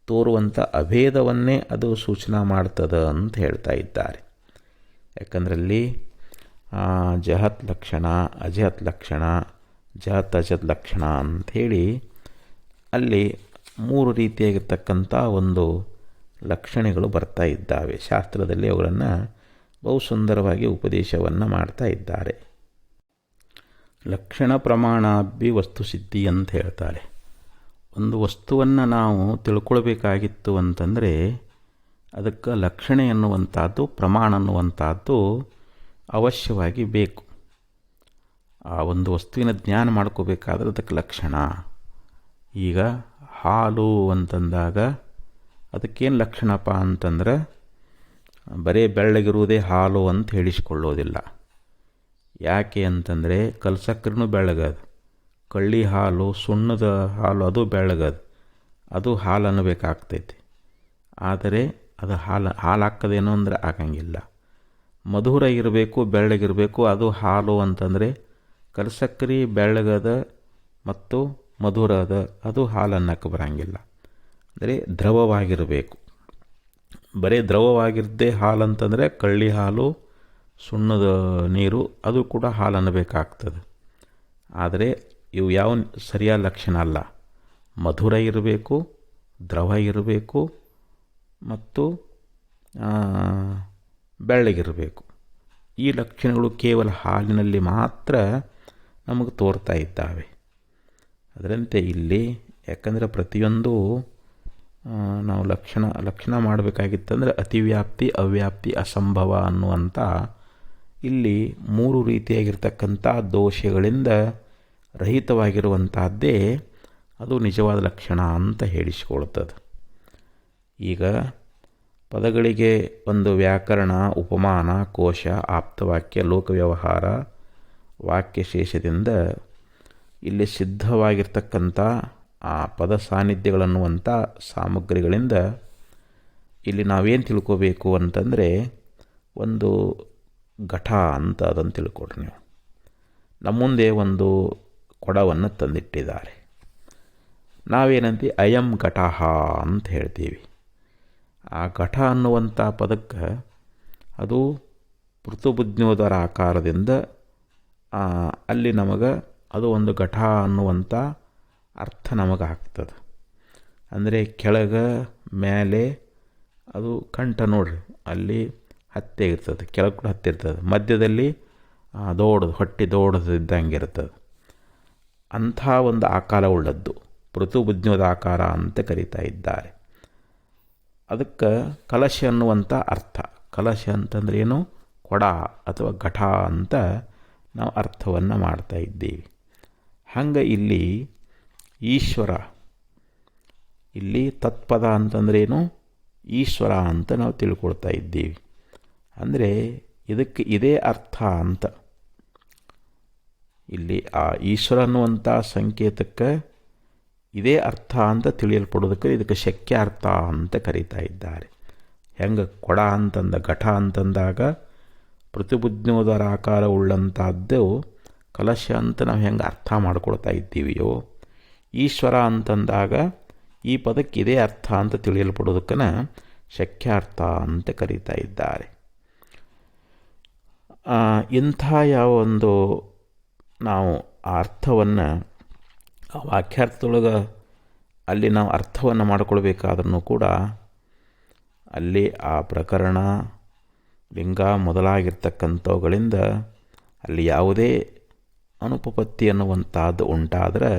ತೋರುವಂಥ ಅಭೇದವನ್ನೇ ಅದು ಸೂಚನಾ ಮಾಡ್ತದೆ ಅಂತ ಹೇಳ್ತಾ ಇದ್ದಾರೆ. ಯಾಕಂದ್ರಲ್ಲಿ ಜಹತ್ ಲಕ್ಷಣ, ಅಜಹತ್ ಲಕ್ಷಣ, ಜಹತ್ ಅಜತ್ ಲಕ್ಷಣ ಅಂಥೇಳಿ ಅಲ್ಲಿ 3 ರೀತಿಯಾಗಿರ್ತಕ್ಕಂಥ ಒಂದು ಲಕ್ಷಣಗಳು ಬರ್ತಾ ಇದ್ದಾವೆ. ಶಾಸ್ತ್ರದಲ್ಲಿ ಅವುಗಳನ್ನು ಬಹು ಸುಂದರವಾಗಿ ಉಪದೇಶವನ್ನು ಮಾಡ್ತಾ ಇದ್ದಾರೆ. ಲಕ್ಷಣ ಪ್ರಮಾಣಾಭಿ ವಸ್ತು ಸಿದ್ಧಿ ಅಂತ ಹೇಳ್ತಾರೆ. ಒಂದು ವಸ್ತುವನ್ನು ನಾವು ತಿಳ್ಕೊಳ್ಬೇಕಾಗಿತ್ತು ಅಂತಂದರೆ ಅದಕ್ಕೆ ಲಕ್ಷಣ ಎನ್ನುವಂಥದ್ದು, ಪ್ರಮಾಣ ಅನ್ನುವಂಥದ್ದು ಅವಶ್ಯವಾಗಿ ಬೇಕು. ಆ ಒಂದು ವಸ್ತುವಿನ ಜ್ಞಾನ ಮಾಡ್ಕೋಬೇಕಾದ್ರೆ ಅದಕ್ಕೆ ಲಕ್ಷಣ. ಈಗ ಹಾಲು ಅಂತಂದಾಗ ಅದಕ್ಕೇನು ಲಕ್ಷಣಪ್ಪ ಅಂತಂದ್ರೆ ಬರೀ ಬೆಳ್ಳಗಿರುವುದೇ ಹಾಲು ಅಂತ ಹೇಳಿಸ್ಕೊಳ್ಳೋದಿಲ್ಲ. ಯಾಕೆ ಅಂತಂದರೆ ಕಲ್ಸಕ್ರಿನೂ ಬೆಳ್ಳಗದು, ಕಳ್ಳಿ ಹಾಲು, ಸುಣ್ಣದ ಹಾಲು ಅದು ಬೆಳ್ಳಗದು, ಅದು ಹಾಲು ಅನ್ನಬೇಕಾಗ್ತೈತಿ. ಆದರೆ ಅದು ಹಾಲು ಹಾಕ್ಕೋದೇನೋ ಅಂದ್ರೆ ಆಗಂಗಿಲ್ಲ. ಮಧುರ ಇರಬೇಕು, ಬೆಳ್ಳಗಿರಬೇಕು, ಅದು ಹಾಲು ಅಂತಂದರೆ ಕಲ್ಸಕ್ರಿ ಬೆಳ್ಳಗದ ಮತ್ತು ಮಧುರದ, ಅದು ಹಾಲು ಅನ್ನಕ್ಕೆ ಬರೋಂಗಿಲ್ಲ. ಅಂದರೆ ದ್ರವವಾಗಿರಬೇಕು. ಬರೀ ದ್ರವವಾಗಿರದೇ ಹಾಲು ಅಂತಂದರೆ ಕಳ್ಳಿ ಹಾಲು, ಸುಣ್ಣದ ನೀರು, ಅದು ಕೂಡ ಹಾಲು ಅನ್ನಬೇಕಾಗ್ತದೆ. ಆದರೆ ಇವು ಯಾವ ಸರಿಯಾದ ಲಕ್ಷಣ ಅಲ್ಲ. ಮಧುರ ಇರಬೇಕು, ದ್ರವ ಇರಬೇಕು ಮತ್ತು ಬೆಳ್ಳಗಿರಬೇಕು. ಈ ಲಕ್ಷಣಗಳು ಕೇವಲ ಹಾಲಿನಲ್ಲಿ ಮಾತ್ರ ನಮಗೆ ತೋರ್ತಾ ಇದ್ದಾವೆ. ಅದರಂತೆ ಇಲ್ಲಿ ಯಾಕಂದರೆ ಪ್ರತಿಯೊಂದು ನಾವು ಲಕ್ಷಣ ಮಾಡಬೇಕಾಗಿತ್ತಂದರೆ ಅತಿವ್ಯಾಪ್ತಿ, ಅವ್ಯಾಪ್ತಿ, ಅಸಂಭವ ಅನ್ನುವಂಥ ಇಲ್ಲಿ 3 ರೀತಿಯಾಗಿರ್ತಕ್ಕಂಥ ದೋಷಗಳಿಂದ ರಹಿತವಾಗಿರುವಂತಹದ್ದೇ ಅದು ನಿಜವಾದ ಲಕ್ಷಣ ಅಂತ ಹೇಳಿಸಿಕೊಳ್ತದೆ. ಈಗ ಪದಗಳಿಗೆ ಒಂದು ವ್ಯಾಕರಣ, ಉಪಮಾನ, ಕೋಶ, ಆಪ್ತವಾಕ್ಯ, ಲೋಕವ್ಯವಹಾರ, ವಾಕ್ಯಶೇಷದಿಂದ ಇಲ್ಲಿ ಸಿದ್ಧವಾಗಿರ್ತಕ್ಕಂಥ ಆ ಪದ ಸಾನ್ನಿಧ್ಯಗಳನ್ನುವಂಥ ಸಾಮಗ್ರಿಗಳಿಂದ ಇಲ್ಲಿ ನಾವೇನು ತಿಳ್ಕೋಬೇಕು ಅಂತಂದರೆ ಒಂದು ಘಟ ಅಂತ ಅದನ್ನು ತಿಳ್ಕೊಡ್ರಿ ನೀವು. ನಮ್ಮ ಮುಂದೆ ಒಂದು ಕೊಡವನ್ನು ತಂದಿಟ್ಟಿದ್ದಾರೆ. ನಾವೇನಂತೀವಿ ಅಯಂ ಘಟಃ ಅಂತ ಹೇಳ್ತೀವಿ. ಆ ಘಟ ಅನ್ನುವಂಥ ಪದಕ್ಕೆ ಅದು ಪೃಥುಬುಜ್ಞೋದರ ಆಕಾರದಿಂದ ಅಲ್ಲಿ ನಮಗೆ ಅದು ಒಂದು ಘಟ ಅನ್ನುವಂಥ ಅರ್ಥ ನಮಗೆ ಆಗ್ತದೆ. ಅಂದರೆ ಕೆಳಗೆ ಮೇಲೆ ಅದು ಕಂಠ ನೋಡ್ರಿ, ಅಲ್ಲಿ ಹತ್ತೆ ಇರ್ತದೆ, ಕೆಳಗೆ ಕೂಡ ಹತ್ತಿರ್ತದೆ, ಮಧ್ಯದಲ್ಲಿ ಹೊಟ್ಟೆ ದೊಡ್ಡದಿದ್ದಂಗೆ ಇರ್ತದೆ. ಅಂಥ ಒಂದು ಆಕಾರ ಉಳ್ಳದ್ದು ಪೃಥುಬುಜ್ಞೋದ ಆಕಾರ ಅಂತ ಕರೀತಾ ಇದ್ದಾರೆ. ಅದಕ್ಕೆ ಕಲಶ ಅನ್ನುವಂಥ ಅರ್ಥ. ಕಲಶ ಅಂತಂದ್ರೆ ಏನು? ಕೊಡ ಅಥವಾ ಘಟ ಅಂತ ನಾವು ಅರ್ಥವನ್ನು ಮಾಡ್ತಾ ಇದ್ದೀವಿ. ಹಂಗೆ ಇಲ್ಲಿ ಈಶ್ವರ, ಇಲ್ಲಿ ತತ್ಪದ ಅಂತಂದ್ರೇನು? ಈಶ್ವರ ಅಂತ ನಾವು ತಿಳ್ಕೊಳ್ತಾ ಇದ್ದೀವಿ. ಅಂದರೆ ಇದಕ್ಕೆ ಇದೇ ಅರ್ಥ ಅಂತ. ಇಲ್ಲಿ ಆ ಈಶ್ವರ ಅನ್ನುವಂಥ ಸಂಕೇತಕ್ಕೆ ಇದೇ ಅರ್ಥ ಅಂತ ತಿಳಿಯಲ್ಪಡೋದಕ್ಕೆ ಇದಕ್ಕೆ ಶಕ್ಯ ಅರ್ಥ ಅಂತ ಕರೀತಾ ಇದ್ದಾರೆ. ಹೆಂಗೆ ಕೊಡ ಅಂತಂದ, ಘಟ ಅಂತಂದಾಗ ಪ್ರತಿಬುಜ್ಞೋದರ ಆಕಾರ ಉಳ್ಳಂಥದ್ದು ಕಲಶ ಅಂತ ನಾವು ಹೆಂಗೆ ಅರ್ಥ ಮಾಡ್ಕೊಳ್ತಾ ಇದ್ದೀವಿಯೋ, ಈಶ್ವರ ಅಂತಂದಾಗ ಈ ಪದಕ್ಕೆ ಇದೇ ಅರ್ಥ ಅಂತ ತಿಳಿಯಲ್ಪಡೋದಕ್ಕನ ಶಕ್ಯಾರ್ಥ ಅಂತ ಕರೀತಾ ಇದ್ದಾರೆ. ಇಂಥ ಯಾವ ಒಂದು ನಾವು ಆ ಅರ್ಥವನ್ನು ಆ ವಾಕ್ಯಾರ್ಥದೊಳಗೆ ಅಲ್ಲಿ ನಾವು ಅರ್ಥವನ್ನು ಮಾಡಿಕೊಳ್ಬೇಕಾದ್ರೂ ಕೂಡ ಅಲ್ಲಿ ಆ ಪ್ರಕರಣ, ಲಿಂಗ ಮೊದಲಾಗಿರ್ತಕ್ಕಂಥವುಗಳಿಂದ ಅಲ್ಲಿ ಯಾವುದೇ ಅನುಪಪತ್ತಿ ಅನ್ನುವಂಥದ್ದು ಉಂಟಾದರೆ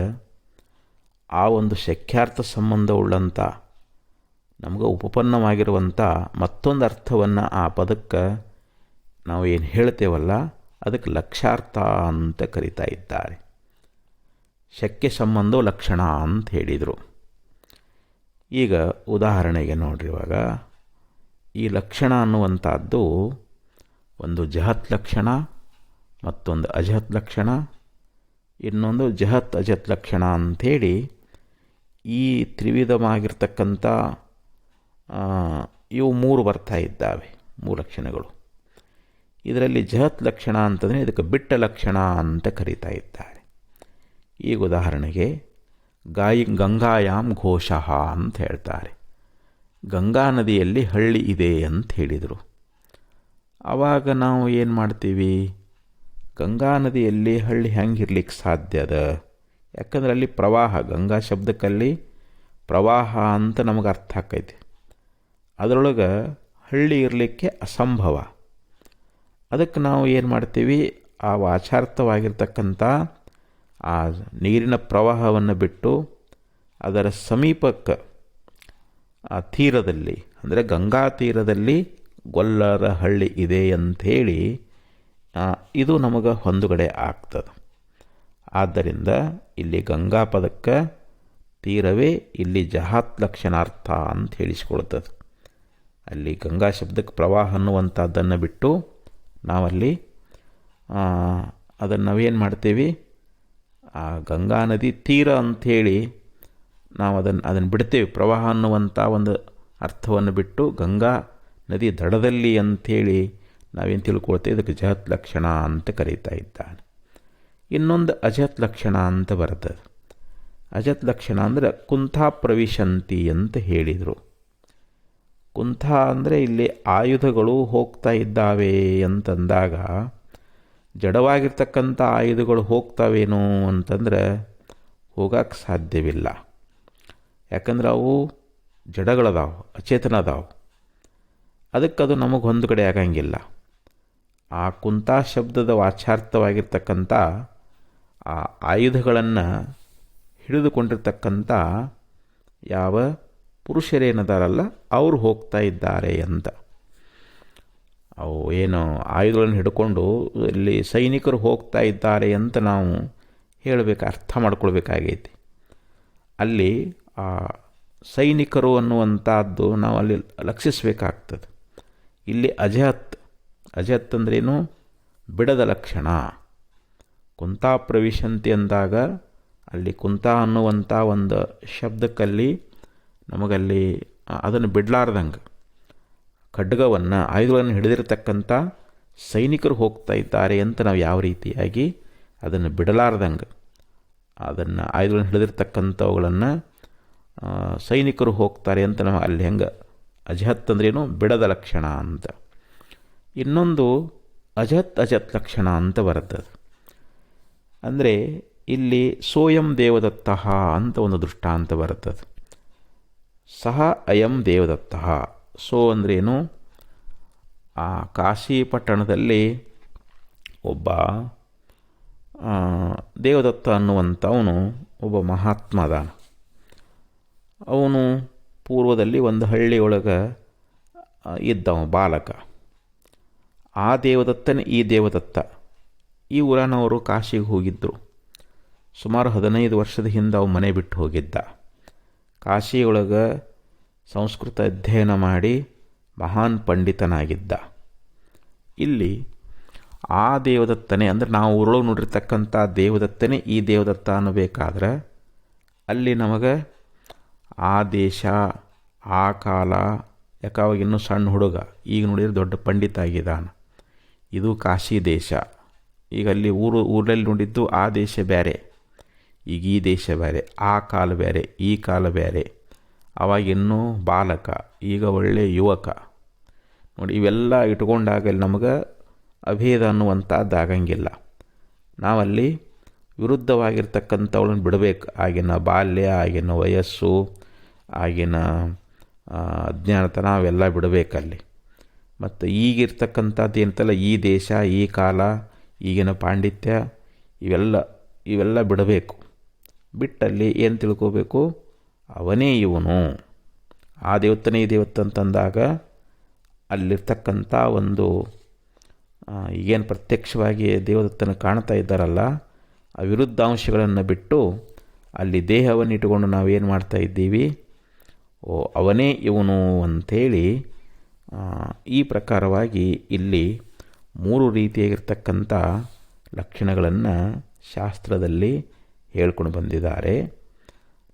ಆ ಒಂದು ಶಕ್ಯಾರ್ಥ ಸಂಬಂಧವುಳ್ಳಂಥ ನಮಗೆ ಉಪಪನ್ನವಾಗಿರುವಂಥ ಮತ್ತೊಂದು ಅರ್ಥವನ್ನು ಆ ಪದಕ್ಕೆ ನಾವು ಏನು ಹೇಳ್ತೇವಲ್ಲ ಅದಕ್ಕೆ ಲಕ್ಷಾರ್ಥ ಅಂತ ಕರೀತಾ ಇದ್ದಾರೆ. ಶಕ್ಯ ಸಂಬಂಧ ಲಕ್ಷಣ ಅಂತ ಹೇಳಿದರು. ಈಗ ಉದಾಹರಣೆಗೆ ನೋಡ್ರಿ, ಇವಾಗ ಈ ಲಕ್ಷಣ ಅನ್ನುವಂಥದ್ದು ಒಂದು ಜಹತ್ ಲಕ್ಷಣ, ಮತ್ತೊಂದು ಅಜಹತ್ ಲಕ್ಷಣ, ಇನ್ನೊಂದು ಜಹತ್ ಅಜತ್ ಲಕ್ಷಣ ಅಂಥೇಳಿ ಈ ತ್ರಿವಿಧವಾಗಿರ್ತಕ್ಕಂಥ ಇವು ಮೂರು ಬರ್ತಾ ಇದ್ದಾವೆ, ಮೂರು ಲಕ್ಷಣಗಳು. ಇದರಲ್ಲಿ ಜಹತ್ ಲಕ್ಷಣ ಅಂತಂದರೆ ಇದಕ್ಕೆ ಬಿಟ್ಟ ಲಕ್ಷಣ ಅಂತ ಕರೀತಾ ಇದ್ದಾರೆ. ಈಗ ಉದಾಹರಣೆಗೆ ಗಂಗಾಯಾಮ್ ಘೋಷಃ ಅಂತ ಹೇಳ್ತಾರೆ. ಗಂಗಾ ನದಿಯಲ್ಲಿ ಹಳ್ಳಿ ಇದೆ ಅಂತ ಹೇಳಿದರು. ಆವಾಗ ನಾವು ಏನು ಮಾಡ್ತೀವಿ, ಗಂಗಾ ನದಿಯಲ್ಲಿ ಹಳ್ಳಿ ಹೆಂಗೆ ಇರ್ಲಿಕ್ಕೆ ಸಾಧ್ಯ ಅದ? ಯಾಕಂದ್ರೆ ಅಲ್ಲಿ ಪ್ರವಾಹ, ಗಂಗಾ ಶಬ್ದಕ್ಕಲ್ಲಿ ಪ್ರವಾಹ ಅಂತ ನಮಗೆ ಅರ್ಥ ಆಕೈತಿ. ಅದರೊಳಗೆ ಹಳ್ಳಿ ಇರಲಿಕ್ಕೆ ಅಸಂಭವ. ಅದಕ್ಕೆ ನಾವು ಏನು ಮಾಡ್ತೀವಿ, ಆ ವಾಚಾರ್ಥವಾಗಿರ್ತಕ್ಕಂಥ ಆ ನೀರಿನ ಪ್ರವಾಹವನ್ನು ಬಿಟ್ಟು ಅದರ ಸಮೀಪಕ್ಕೆ ಆ ತೀರದಲ್ಲಿ, ಅಂದರೆ ಗಂಗಾ ತೀರದಲ್ಲಿ ಗೊಲ್ಲರ ಹಳ್ಳಿ ಇದೆ ಅಂಥೇಳಿ ಇದು ನಮಗೆ ಹೊಂದುಗಡೆ ಆಗ್ತದೆ. ಆದ್ದರಿಂದ ಇಲ್ಲಿ ಗಂಗಾ ಪದಕ್ಕೆ ತೀರವೇ ಇಲ್ಲಿ ಜಹಾತ್ ಲಕ್ಷಣಾರ್ಥ ಅಂತ ಹೇಳಿಸ್ಕೊಳ್ತದೆ. ಅಲ್ಲಿ ಗಂಗಾ ಶಬ್ದಕ್ಕೆ ಪ್ರವಾಹ ಅನ್ನುವಂಥದ್ದನ್ನು ಬಿಟ್ಟು ನಾವಲ್ಲಿ ಅದನ್ನು ನಾವೇನು ಮಾಡ್ತೀವಿ, ಆ ಗಂಗಾ ನದಿ ತೀರ ಅಂಥೇಳಿ ನಾವು ಅದನ್ನು ಬಿಡ್ತೇವೆ. ಪ್ರವಾಹ ಅನ್ನುವಂಥ ಒಂದು ಅರ್ಥವನ್ನು ಬಿಟ್ಟು ಗಂಗಾ ನದಿ ದಡದಲ್ಲಿ ಅಂಥೇಳಿ ನಾವೇನು ತಿಳ್ಕೊಳ್ತೇವೆ, ಇದಕ್ಕೆ ಜಹತ್ ಲಕ್ಷಣ ಅಂತ ಕರೀತಾ ಇದ್ದಾನೆ. ಇನ್ನೊಂದು ಅಜತ್ ಲಕ್ಷಣ ಅಂತ ಬರ್ತದೆ. ಅಜತ್ ಲಕ್ಷಣ ಅಂದರೆ ಕುಂಥಾ ಪ್ರವಿಶಂತಿ ಅಂತ ಹೇಳಿದರು. ಕುಂಥ ಅಂದರೆ ಇಲ್ಲಿ ಆಯುಧಗಳು ಹೋಗ್ತಾ ಇದ್ದಾವೆ ಅಂತಂದಾಗ, ಜಡವಾಗಿರ್ತಕ್ಕಂಥ ಆಯುಧಗಳು ಹೋಗ್ತಾವೇನೋ ಅಂತಂದ್ರೆ ಹೋಗಕ್ಕೆ ಸಾಧ್ಯವಿಲ್ಲ. ಯಾಕಂದ್ರೆ ಅವು ಜಡಗಳದಾವು, ಅಚೇತನ ಅದಾವು. ಅದಕ್ಕದು ನಮಗೆ ಹೊಂದುಗಡೆ ಆಗಂಗಿಲ್ಲ. ಆ ಕುಂಥ ಶಬ್ದದ ವಾಚಾರ್ಥವಾಗಿರ್ತಕ್ಕಂಥ ಆ ಆಯುಧಗಳನ್ನು ಹಿಡಿದುಕೊಂಡಿರ್ತಕ್ಕಂಥ ಯಾವ ಪುರುಷರೇನದಾರಲ್ಲ ಅವರು ಹೋಗ್ತಾ ಇದ್ದಾರೆ ಅಂತ. ಅವು ಏನು ಆಯುಧಗಳನ್ನು ಹಿಡ್ಕೊಂಡು ಇಲ್ಲಿ ಸೈನಿಕರು ಹೋಗ್ತಾ ಇದ್ದಾರೆ ಅಂತ ನಾವು ಹೇಳಬೇಕು, ಅರ್ಥ ಮಾಡ್ಕೊಳ್ಬೇಕಾಗೈತಿ. ಅಲ್ಲಿ ಆ ಸೈನಿಕರು ಅನ್ನುವಂಥದ್ದು ನಾವು ಅಲ್ಲಿ ಲಕ್ಷಿಸಬೇಕಾಗ್ತದೆ. ಇಲ್ಲಿ ಅಜತ್ ಅಂದ್ರೇನು, ಬಿಡದ ಲಕ್ಷಣ. ಕುಂತಾ ಪ್ರವಿಶಂತಿ ಅಂದಾಗ ಅಲ್ಲಿ ಕುಂತಾ ಅನ್ನುವಂಥ ಒಂದು ಶಬ್ದಕ್ಕಲ್ಲಿ ನಮಗಲ್ಲಿ ಅದನ್ನು ಬಿಡಲಾರ್ದಂಗೆ, ಖಡ್ಗವನ್ನು ಆಯುಧಗಳನ್ನು ಹಿಡಿದಿರ್ತಕ್ಕಂಥ ಸೈನಿಕರು ಹೋಗ್ತಾ ಇದ್ದಾರೆ ಅಂತ ನಾವು ಯಾವ ರೀತಿಯಾಗಿ ಅದನ್ನು ಬಿಡಲಾರ್ದಂಗೆ, ಅದನ್ನು ಆಯುಧಗಳನ್ನು ಹಿಡಿದಿರ್ತಕ್ಕಂಥವುಗಳನ್ನು ಸೈನಿಕರು ಹೋಗ್ತಾರೆ ಅಂತ ನಾವು ಅಲ್ಲಿ ಹೆಂಗೆ, ಅಜಹತ್ ಅಂದ್ರೇನು, ಬಿಡದ ಲಕ್ಷಣ ಅಂತ. ಇನ್ನೊಂದು ಅಜತ್ ಲಕ್ಷಣ ಅಂತ ಬರ್ತದೆ. ಅಂದರೆ ಇಲ್ಲಿ ಸೋಯಂ ದೇವದತ್ತಃ ಅಂತ ಒಂದು ದೃಷ್ಟಾಂತ ಬರ್ತದೆ. ಸಹ ಅಯಂ ದೇವದತ್ತಃ. ಸೋ ಅಂದ್ರೇನು, ಆ ಕಾಶಿ ಪಟ್ಟಣದಲ್ಲಿ ಒಬ್ಬ ದೇವದತ್ತ ಅನ್ನುವಂಥವನು ಒಬ್ಬ ಮಹಾತ್ಮ ಅದಾನ. ಅವನು ಪೂರ್ವದಲ್ಲಿ ಒಂದು ಹಳ್ಳಿಯೊಳಗೆ ಇದ್ದವ ಬಾಲಕ. ಆ ದೇವದತ್ತನೇ ಈ ದೇವದತ್ತ. ಈ ಊರನವರು ಕಾಶಿಗೆ ಹೋಗಿದ್ದರು. ಸುಮಾರು 15 ವರ್ಷದ ಹಿಂದೆ ಅವು ಮನೆ ಬಿಟ್ಟು ಹೋಗಿದ್ದ. ಕಾಶಿಯೊಳಗೆ ಸಂಸ್ಕೃತ ಅಧ್ಯಯನ ಮಾಡಿ ಮಹಾನ್ ಪಂಡಿತನಾಗಿದ್ದ. ಇಲ್ಲಿ ಆ ದೇವದತ್ತನೇ, ಅಂದರೆ ನಾವು ಊರೊಳಗೆ ನೋಡಿರ್ತಕ್ಕಂಥ ದೇವದತ್ತನೇ ಈ ದೇವದತ್ತ ಅನ್ನಬೇಕಾದ್ರೆ ಅಲ್ಲಿ ನಮಗೆ ಆ ದೇಶ, ಆ ಕಾಲ, ಯಾಕಾವಾಗ ಇನ್ನೂ ಸಣ್ಣ ಹುಡುಗ, ಈಗ ನೋಡಿದರೆ ದೊಡ್ಡ ಪಂಡಿತ ಆಗಿದ್ದಾನೆ. ಇದು ಕಾಶಿ ದೇಶ. ಈಗ ಅಲ್ಲಿ ಊರಲ್ಲಿ ನೋಡಿದ್ದು ಆ ದೇಶ ಬೇರೆ, ಈಗ ಈ ದೇಶ ಬೇರೆ, ಆ ಕಾಲ ಬೇರೆ, ಈ ಕಾಲ ಬೇರೆ. ಅವಾಗಿನ್ನೂ ಬಾಲಕ, ಈಗ ಒಳ್ಳೆ ಯುವಕ. ನೋಡಿ, ಇವೆಲ್ಲ ಇಟ್ಕೊಂಡಾಗ ನಮಗೆ ಅಭೇದ ಅನ್ನುವಂಥದ್ದು ಆಗಂಗಿಲ್ಲ. ನಾವಲ್ಲಿ ವಿರುದ್ಧವಾಗಿರ್ತಕ್ಕಂಥವಳನ್ನು ಬಿಡಬೇಕು. ಆಗಿನ ಬಾಲ್ಯ, ಆಗಿನ ವಯಸ್ಸು, ಆಗಿನ ಅಜ್ಞಾನತನ ಅವೆಲ್ಲ ಬಿಡಬೇಕಲ್ಲಿ. ಮತ್ತು ಈಗಿರ್ತಕ್ಕಂಥದ್ದು ಏನಂತಲ್ಲ, ಈ ದೇಶ, ಈ ಕಾಲ, ಈಗಿನ ಪಾಂಡಿತ್ಯ, ಇವೆಲ್ಲ ಬಿಡಬೇಕು. ಬಿಟ್ಟಲ್ಲಿ ಏನು ತಿಳ್ಕೋಬೇಕು, ಅವನೇ ಇವನು, ಆ ದೇವತನೇ ಈ ದೇವತ್ತಂತಂದಾಗ ಅಲ್ಲಿರ್ತಕ್ಕಂಥ ಒಂದು ಈಗೇನು ಪ್ರತ್ಯಕ್ಷವಾಗಿ ದೇವದತ್ತನ ಕಾಣ್ತಾ ಇದ್ದಾರಲ್ಲ, ಆ ವಿರುದ್ಧಾಂಶಗಳನ್ನು ಬಿಟ್ಟು ಅಲ್ಲಿ ದೇಹವನ್ನು ಇಟ್ಟುಕೊಂಡು ನಾವೇನು ಮಾಡ್ತಾ ಇದ್ದೀವಿ, ಅವನೇ ಇವನು ಅಂಥೇಳಿ ಈ ಪ್ರಕಾರವಾಗಿ ಇಲ್ಲಿ 3 ರೀತಿಯಾಗಿರ್ತಕ್ಕಂಥ ಲಕ್ಷಣಗಳನ್ನು ಶಾಸ್ತ್ರದಲ್ಲಿ ಹೇಳ್ಕೊಂಡು ಬಂದಿದ್ದಾರೆ.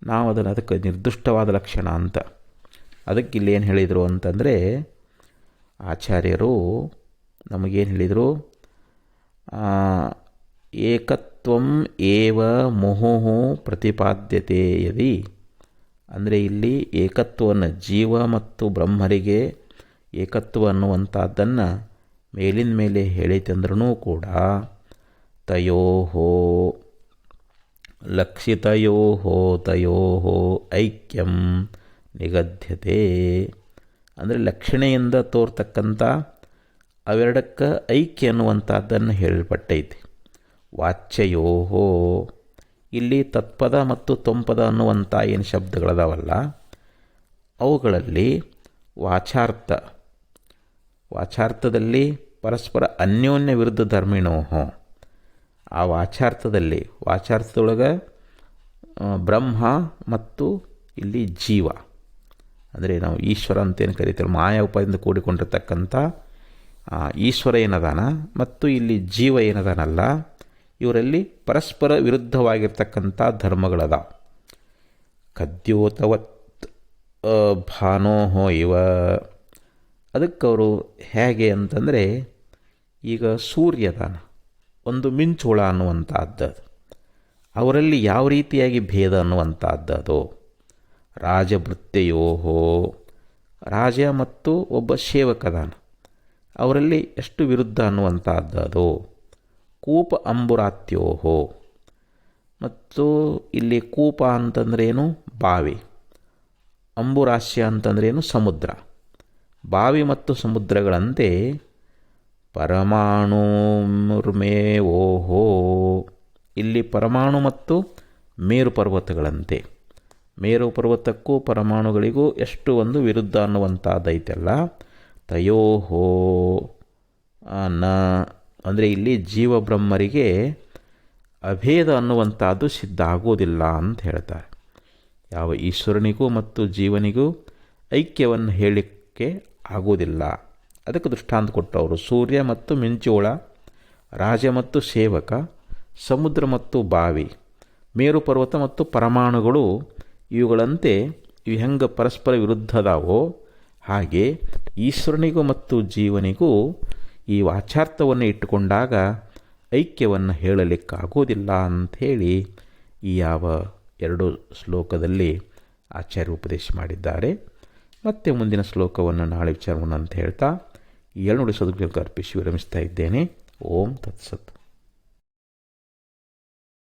ನಾವು ಅದಕ್ಕೆ ನಿರ್ದಿಷ್ಟವಾದ ಲಕ್ಷಣ ಅಂತ. ಅದಕ್ಕೆ ಇಲ್ಲಿ ಏನು ಹೇಳಿದರು ಅಂತಂದರೆ ಆಚಾರ್ಯರು ನಮಗೇನು ಹೇಳಿದರು, ಏಕತ್ವಂ ಏವ ಮುಹುಹು ಪ್ರತಿಪಾದ್ಯತೆ ಯದಿ, ಅಂದರೆ ಇಲ್ಲಿ ಏಕತ್ವವನ್ನು ಜೀವ ಮತ್ತು ಬ್ರಹ್ಮರಿಗೆ ಏಕತ್ವ ಅನ್ನುವಂಥದ್ದನ್ನು ಮೇಲಿನ ಮೇಲೆ ಹೇಳಿತೆಂದ್ರೂ ಕೂಡ ತಯೋಹೋ ಲಕ್ಷಿತಯೋಹೋ ತಯೋಹೋ ಐಕ್ಯಂ ನಿಗದ್ಯತೆ, ಅಂದರೆ ಲಕ್ಷಣೆಯಿಂದ ತೋರ್ತಕ್ಕಂಥ ಅವೆರಡಕ್ಕೆ ಐಕ್ಯ ಅನ್ನುವಂಥದ್ದನ್ನು ಹೇಳಲ್ಪಟ್ಟೈತಿ. ವಾಚ್ಯಯೋಹೋ, ಇಲ್ಲಿ ತತ್ಪದ ಮತ್ತು ತೊಂಪದ ಅನ್ನುವಂಥ ಏನು ಶಬ್ದಗಳದಾವಲ್ಲ ಅವುಗಳಲ್ಲಿ ವಾಚಾರ್ಥದಲ್ಲಿ ಪರಸ್ಪರ ಅನ್ಯೋನ್ಯ ವಿರುದ್ಧ ಧರ್ಮಿಣೋಹೋ, ಆ ವಾಚಾರ್ಥದೊಳಗೆ ಬ್ರಹ್ಮ ಮತ್ತು ಇಲ್ಲಿ ಜೀವ, ಅಂದರೆ ನಾವು ಈಶ್ವರ ಅಂತೇನು ಕರಿತೇವೆ, ಮಾಯಾ ಉಪಾಯದಿಂದ ಕೂಡಿಕೊಂಡಿರ್ತಕ್ಕಂಥ ಈಶ್ವರ ಏನದಾನ ಮತ್ತು ಇಲ್ಲಿ ಜೀವ ಏನದಾನಲ್ಲ, ಇವರಲ್ಲಿ ಪರಸ್ಪರ ವಿರುದ್ಧವಾಗಿರ್ತಕ್ಕಂಥ ಧರ್ಮಗಳದ. ಕದ್ಯೋತವತ್ ಭಾನೋಹೋ ಇವ, ಅದಕ್ಕವರು ಹೇಗೆ ಅಂತಂದರೆ, ಈಗ ಸೂರ್ಯದಾನ ಒಂದು ಮಿಂಚುಳ ಅನ್ನುವಂಥದ್ದು, ಅವರಲ್ಲಿ ಯಾವ ರೀತಿಯಾಗಿ ಭೇದ ಅನ್ನುವಂಥದ್ದು. ರಾಜಭೃತ್ಯಯೋಹೋ, ರಾಜ ಮತ್ತು ಒಬ್ಬ ಸೇವಕದಾನ, ಅವರಲ್ಲಿ ಎಷ್ಟು ವಿರುದ್ಧ ಅನ್ನುವಂಥದ್ದು. ಕೂಪ ಅಂಬುರಾತ್ಯೋಹೋ, ಮತ್ತು ಇಲ್ಲಿ ಕೂಪ ಅಂತಂದ್ರೇನು ಬಾವಿ, ಅಂಬುರಾಸ್ಯ ಅಂತಂದ್ರೇನು ಸಮುದ್ರ. ಬಾವಿ ಮತ್ತು ಸಮುದ್ರಗಳಂತೆ ಪರಮಾಣುರ್ಮೇವೋಹೋ, ಇಲ್ಲಿ ಪರಮಾಣು ಮತ್ತು ಮೇರು ಪರ್ವತಗಳಂತೆ, ಮೇರು ಪರ್ವತಕ್ಕೂ ಪರಮಾಣುಗಳಿಗೂ ಎಷ್ಟು ಒಂದು ವಿರುದ್ಧ ಅನ್ನುವಂಥದ್ದೈತಲ್ಲ. ತಯೋಹೋ ನ, ಅಂದರೆ ಇಲ್ಲಿ ಜೀವಬ್ರಹ್ಮರಿಗೆ ಅಭೇದ ಅನ್ನುವಂಥದ್ದು ಸಿದ್ಧ ಆಗೋದಿಲ್ಲ ಅಂತ ಹೇಳ್ತಾರೆ. ಯಾವ ಈಶ್ವರನಿಗೂ ಮತ್ತು ಜೀವನಿಗೂ ಐಕ್ಯವನ್ನು ಹೇಳಲಿಕ್ಕೆ ಆಗೋದಿಲ್ಲ. ಅದಕ್ಕೆ ದೃಷ್ಟಾಂತ ಕೊಟ್ಟವರು ಸೂರ್ಯ ಮತ್ತು ಮಿಂಚೋಳ, ರಾಜ ಮತ್ತು ಸೇವಕ, ಸಮುದ್ರ ಮತ್ತು ಬಾವಿ, ಮೇರು ಪರ್ವತ ಮತ್ತು ಪರಮಾಣುಗಳು, ಇವುಗಳಂತೆ ಇವು ಹೆಂಗೆ ಪರಸ್ಪರ ವಿರುದ್ಧದಾವೋ ಹಾಗೆ ಈಶ್ವರನಿಗೂ ಮತ್ತು ಜೀವನಿಗೂ ಈ ವಾಚಾರ್ಥವನ್ನು ಇಟ್ಟುಕೊಂಡಾಗ ಐಕ್ಯವನ್ನು ಹೇಳಲಿಕ್ಕಾಗೋದಿಲ್ಲ ಅಂಥೇಳಿ ಈ ಯಾವ 2 ಶ್ಲೋಕದಲ್ಲಿ ಆಚಾರ್ಯ ಉಪದೇಶ ಮಾಡಿದ್ದಾರೆ. ಮತ್ತೆ ಮುಂದಿನ ಶ್ಲೋಕವನ್ನು ನಾಳೆ ವಿಚಾರವನ್ನು ಅಂತ ಹೇಳ್ತಾ ಈ 2 ನುಡಿ ಸದ್ಗುರುಗಳಿಗೆ ಅರ್ಪಿಸಿ ವಿರಮಿಸ್ತಾ ಇದ್ದೇನೆ. ಓಂ ತತ್ಸತ್.